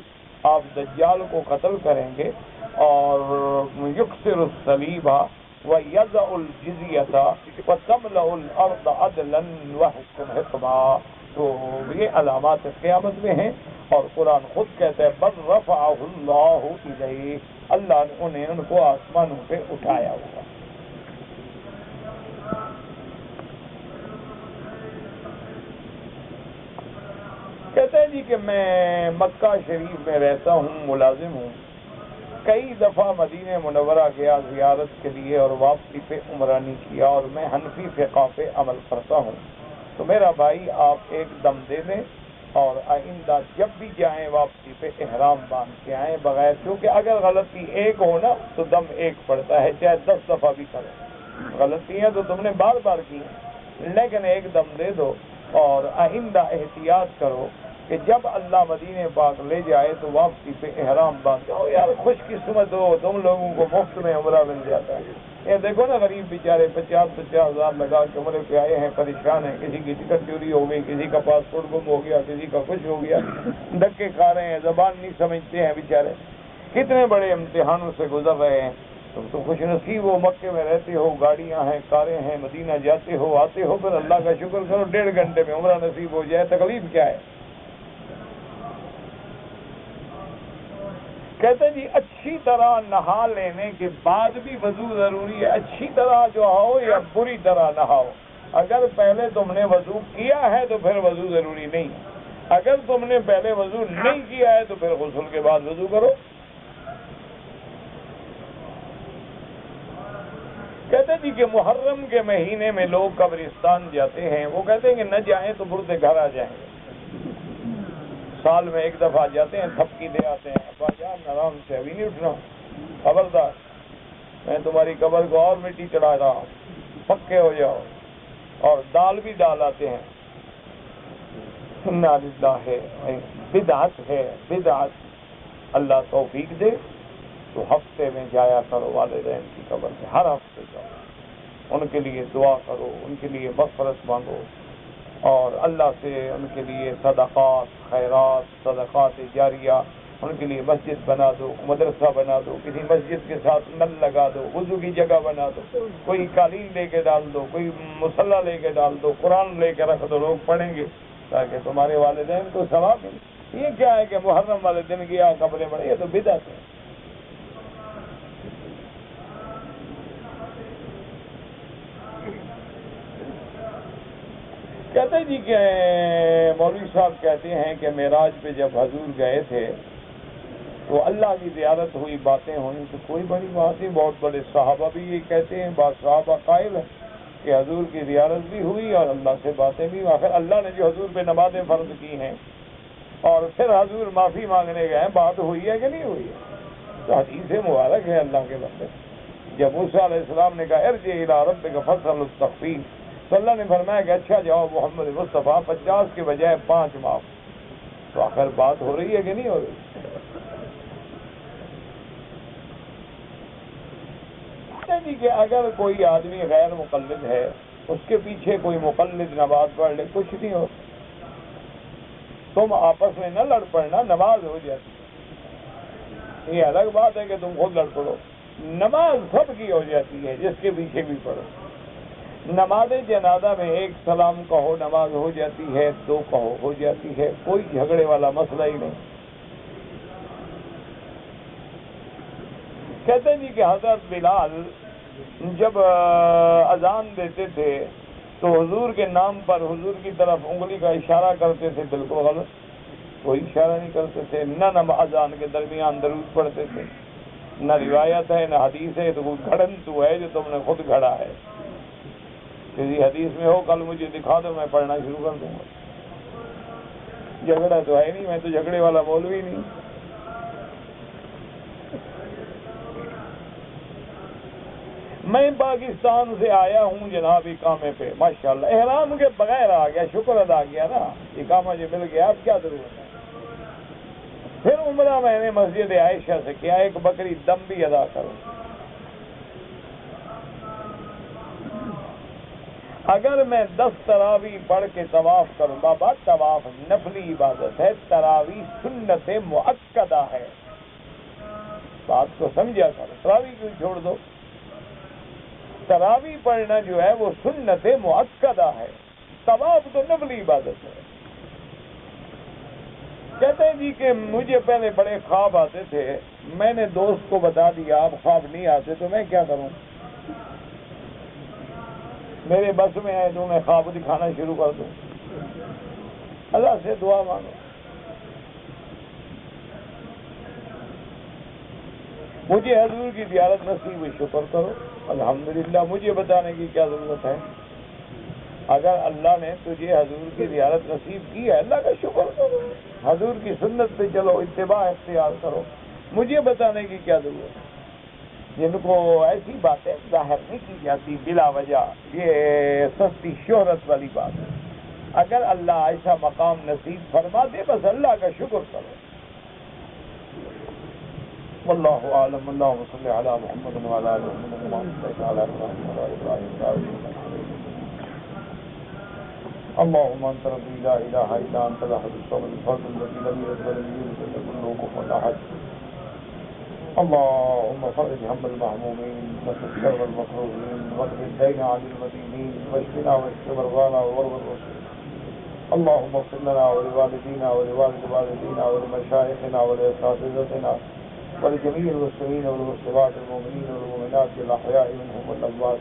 آپ دجال کو قتل کریں گے، اور یکسر الصلیب ویضع الجزیۃ وتملأ الارض عدلا وحکما، تو یہ علامات قیامت میں ہیں۔ اور قرآن خود کہتا ہے بل رفعہ اللہ الیہ، اللہ نے ان کو آسمانوں پہ اٹھایا ہوا۔ کہتے ہیں جی کہ میں مکہ شریف میں رہتا ہوں، ملازم ہوں، کئی دفعہ مدینہ منورہ گیا زیارت کے لیے اور واپسی پہ عمرہ نہیں کیا، اور میں حنفی فقہ پہ عمل کرتا ہوں، تو میرا بھائی آپ ایک دم دے دیں اور آئندہ جب بھی جائیں واپسی پہ احرام باندھ کے آئیں بغیر، کیونکہ اگر غلطی ایک ہو نا تو دم ایک پڑتا ہے، چاہے 10 دفعہ بھی کریں، غلطیاں تو تم نے بار بار کی ہیں، لیکن ایک دم دے دو، اور آئندہ احتیاط کرو کہ جب اللہ مدینہ پاک لے جائے تو واپسی پہ احرام باندھ جاؤ۔ یار خوش قسمت ہو تم لوگوں کو مفت میں عمرہ مل جاتا ہے۔ یہ دیکھو نا غریب بیچارے 50-50 ہزار لگا کے عمرے پہ آئے ہیں، پریشان ہیں، کسی کی ٹکٹ چوری ہو گئی، کسی کا پاسپورٹ گم ہو گیا، کسی کا کچھ ہو گیا، دھکے کھا رہے ہیں، زبان نہیں سمجھتے ہیں بیچارے، کتنے بڑے امتحانوں سے گزر رہے ہیں۔ تم تو خوش نصیب ہو، مکے میں رہتے ہو، گاڑیاں ہیں، کاریں ہیں، مدینہ جاتے ہو آتے ہو، پھر اللہ کا شکر کرو 1.5 گھنٹے میں عمرہ نصیب ہو جائے، تکلیف کیا ہے؟ کہتے جی اچھی طرح نہا لینے کے بعد بھی وضو ضروری ہے، اچھی طرح جو ہو یا بری طرح نہاؤ، اگر پہلے تم نے وضو کیا ہے تو پھر وضو ضروری نہیں، اگر تم نے پہلے وضو نہیں کیا ہے تو پھر غسل کے بعد وضو کرو۔ کہتے جی کہ محرم کے مہینے میں لوگ قبرستان جاتے ہیں، وہ کہتے ہیں کہ نہ جائیں تو مردے گھر آ جائیں گے، سال میں ایک دفعہ جاتے ہیں، تھپکی دے آتے ہیں، ابا جان آرام سے ابھی نہیں اٹھنا، خبردار میں تمہاری قبر کو اور مٹی چڑھا رہا ہوں، پکے ہو جاؤ، اور دال بھی ڈال آتے ہیں۔ انا للہ ہے، بدعت ہے، بدعت۔ اللہ توفیق دے تو ہفتے میں جایا کرو والدین کی قبر میں، ہر ہفتے جاؤ، ان کے لیے دعا کرو، ان کے لیے مغفرت مانگو، اور اللہ سے ان کے لیے صدقات، خیرات، صدقات جاریہ، ان کے لیے مسجد بنا دو، مدرسہ بنا دو، کسی مسجد کے ساتھ نل لگا دو، وضو کی جگہ بنا دو، کوئی قالین لے کے ڈال دو، کوئی مصلی لے کے ڈال دو، قرآن لے کے رکھ دو، لوگ پڑھیں گے تاکہ تمہارے والدین کو ثواب ملے۔ یہ کیا ہے کہ محرم والے دن گیا کپڑے بڑے، یہ تو بدعت ہے۔ کہتے جی کہ مولوی صاحب کہتے ہیں کہ معراج پہ جب حضور گئے تھے تو اللہ کی زیارت ہوئی، باتیں ہوئیں، تو کوئی بڑی بات نہیں، بہت بڑے صحابہ بھی یہ کہتے ہیں، بعض صحابہ قائل ہیں کہ حضور کی زیارت بھی ہوئی اور اللہ سے باتیں بھی، آخر اللہ نے جو حضور پہ نمازیں فرض کی ہیں اور پھر حضور معافی مانگنے گئے، بات ہوئی ہے کہ نہیں ہوئی ہے؟ تو حدیث مبارک ہے اللہ کے بندے، جب موسیٰ علیہ السلام نے کہا ارجع الی ربک فاسأل التخفیف، تو اللہ نے فرمایا کہ اچھا جاؤ محمد مصطفیٰ 50 کے بجائے 5 معاف، تو آخر بات ہو رہی ہے کہ نہیں ہو رہی؟ جی کہ اگر کوئی آدمی غیر مقلد ہے، اس کے پیچھے کوئی مقلد نماز پڑھ لے، کچھ نہیں ہو، تم آپس میں نہ لڑ پڑنا، نماز ہو جاتی، یہ الگ بات ہے کہ تم خود لڑ پڑو، نماز سب کی ہو جاتی ہے جس کے پیچھے بھی پڑھو۔ نماز جنازہ میں 1 سلام کہو نماز ہو جاتی ہے، 2 کہو ہو جاتی ہے، کوئی جھگڑے والا مسئلہ ہی نہیں۔ کہتے ہیں جی کہ حضرت بلال جب اذان دیتے تھے تو حضور کے نام پر حضور کی طرف انگلی کا اشارہ کرتے تھے، بالکل غلط، کوئی اشارہ نہیں کرتے تھے، نہ اذان کے درمیان درود پڑھتے تھے، نہ روایت ہے نہ حدیث ہے، تو کوئی گھڑن تو ہے جو تم نے خود گھڑا ہے، کسی حدیث میں ہو کل مجھے دکھا دو، میں پڑھنا شروع کر دوں گا، جھگڑا تو ہے نہیں، میں تو جھگڑے والا مولوی نہیں۔ میں پاکستان سے آیا ہوں جناب اقامے پہ، ماشاءاللہ احرام کے بغیر آ گیا، شکر ادا کیا نا، اقامہ جو مل گیا، اب کیا ضرورت ہے؟ پھر عمرہ میں نے مسجد عائشہ سے کیا، 1 بکری دم بھی ادا کرو۔ اگر میں 10 تراویح پڑھ کے طواف کروں، بابا طواف نفلی عبادت ہے، تراویح سنت مؤکدہ ہے، بات کو سمجھا کرو، تراویح کیوں چھوڑ دو؟ تراویح پڑھنا جو ہے وہ سنت مؤکدہ ہے، طواف تو نفلی عبادت ہے۔ کہتے ہیں جی کہ مجھے پہلے بڑے خواب آتے تھے، میں نے دوست کو بتا دیا اب خواب نہیں آتے، تو میں کیا کروں؟ میرے بس میں ہے تو میں خواب دکھانا شروع کر دوں؟ اللہ سے دعا مانگو۔ مجھے حضور کی زیارت نصیب ہوئی، شکر کرو الحمدللہ، مجھے بتانے کی کیا ضرورت ہے؟ اگر اللہ نے تجھے حضور کی زیارت نصیب کی ہے، اللہ کا شکر کرو، حضور کی سنت پہ چلو، اتباع اختیار کرو، مجھے بتانے کی کیا ضرورت ہے؟ جن کو ایسی باتیں ظاہر نہیں کی جاتی بلا وجہ، یہ سستی شہرت والی بات ہے۔ اگر اللہ ایسا مقام نصیب فرما دے، بس اللہ کا شکر کرو۔ واللہ اعلم، اللہم صلی علی محمد وعلی آل محمد کما صلیت علی ابراہیم وعلی آل ابراہیم۔ اللهم انت ربي لا اله الا انت الاحد الصمد الفرد الذي لم يلد ولم يولد ولم يكن له كفوا احد۔ اللهم فرج هم المهمومين وفك كرب المكروبين واقض الدين عن المدينين واشفنا واشف مرضانا وارض المسلمين۔ اللهم اغفر لنا ولوالدينا ولوالد والدينا ولمشايخنا ولاساتذتنا ولجميع المسلمين والمسلمات المؤمنين والمؤمنات الاحياء منهم والاموات۔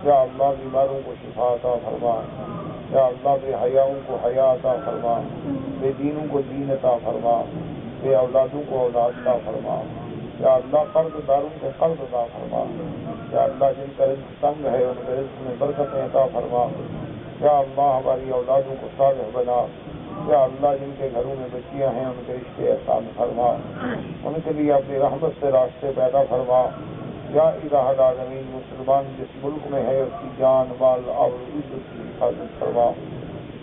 یا اللہ بیماروں کو شفا عطا فرما، یا اللہ بے حیاؤں کو حیا عطا فرما، بے دینوں کو دین عطا فرما، بے اولادوں کو اولاد عطا فرما، یا اللہ قرض داروں کو قرض عطا فرما، یا اللہ جن کا رزق تنگ ہے ان کے رزق میں برکتیں عطا فرما، یا اللہ ہماری اولادوں کو صالح بنا، یا اللہ جن کے گھروں میں بچیاں ہیں ان کے رشتے آسان فرما، ان کے لیے اپنی رحمت سے راستے پیدا فرما۔ یا الہ العالمین، مسلمان جس ملک میں ہے اس کی جان مال اور عزت کی حفاظت فرما۔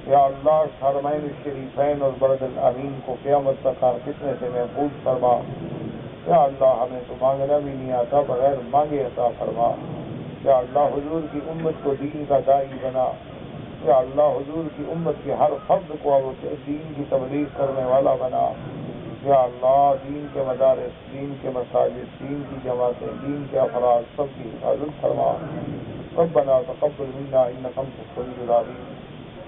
یا اللہ حرمین الشریفین اور بلد الامین کو قیامت تک ہر فتنے سے محفوظ فرما۔ یا اللہ ہمیں تو مانگنا بھی نہیں آتا، بغیر مانگے عطا فرما۔ یا اللہ حضور کی امت کو دین کا داعی بنا۔ یا اللہ حضور کی امت کی ہر فرد کو دین کی تبلیغ کرنے والا بنا. یا اللہ دین کے مدارس، دین کے مساجد، دین کی جماعتیں، دین کے افراد سب کی حفاظت فرما. ربنا تقبل منا انك انت السميع العليم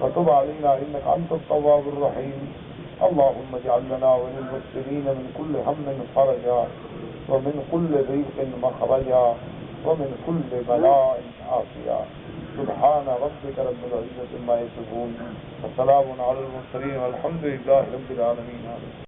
وتب علينا انك انت التواب الرحيم. اللهم اجعل لنا وللمسلمين من كل هم فرجا ومن كل ضيق مخرجا ومن كل بلاء عافيا. سبحان ربك رب العزة عما يصفون وسلام على المرسلين والحمد لله رب العالمين.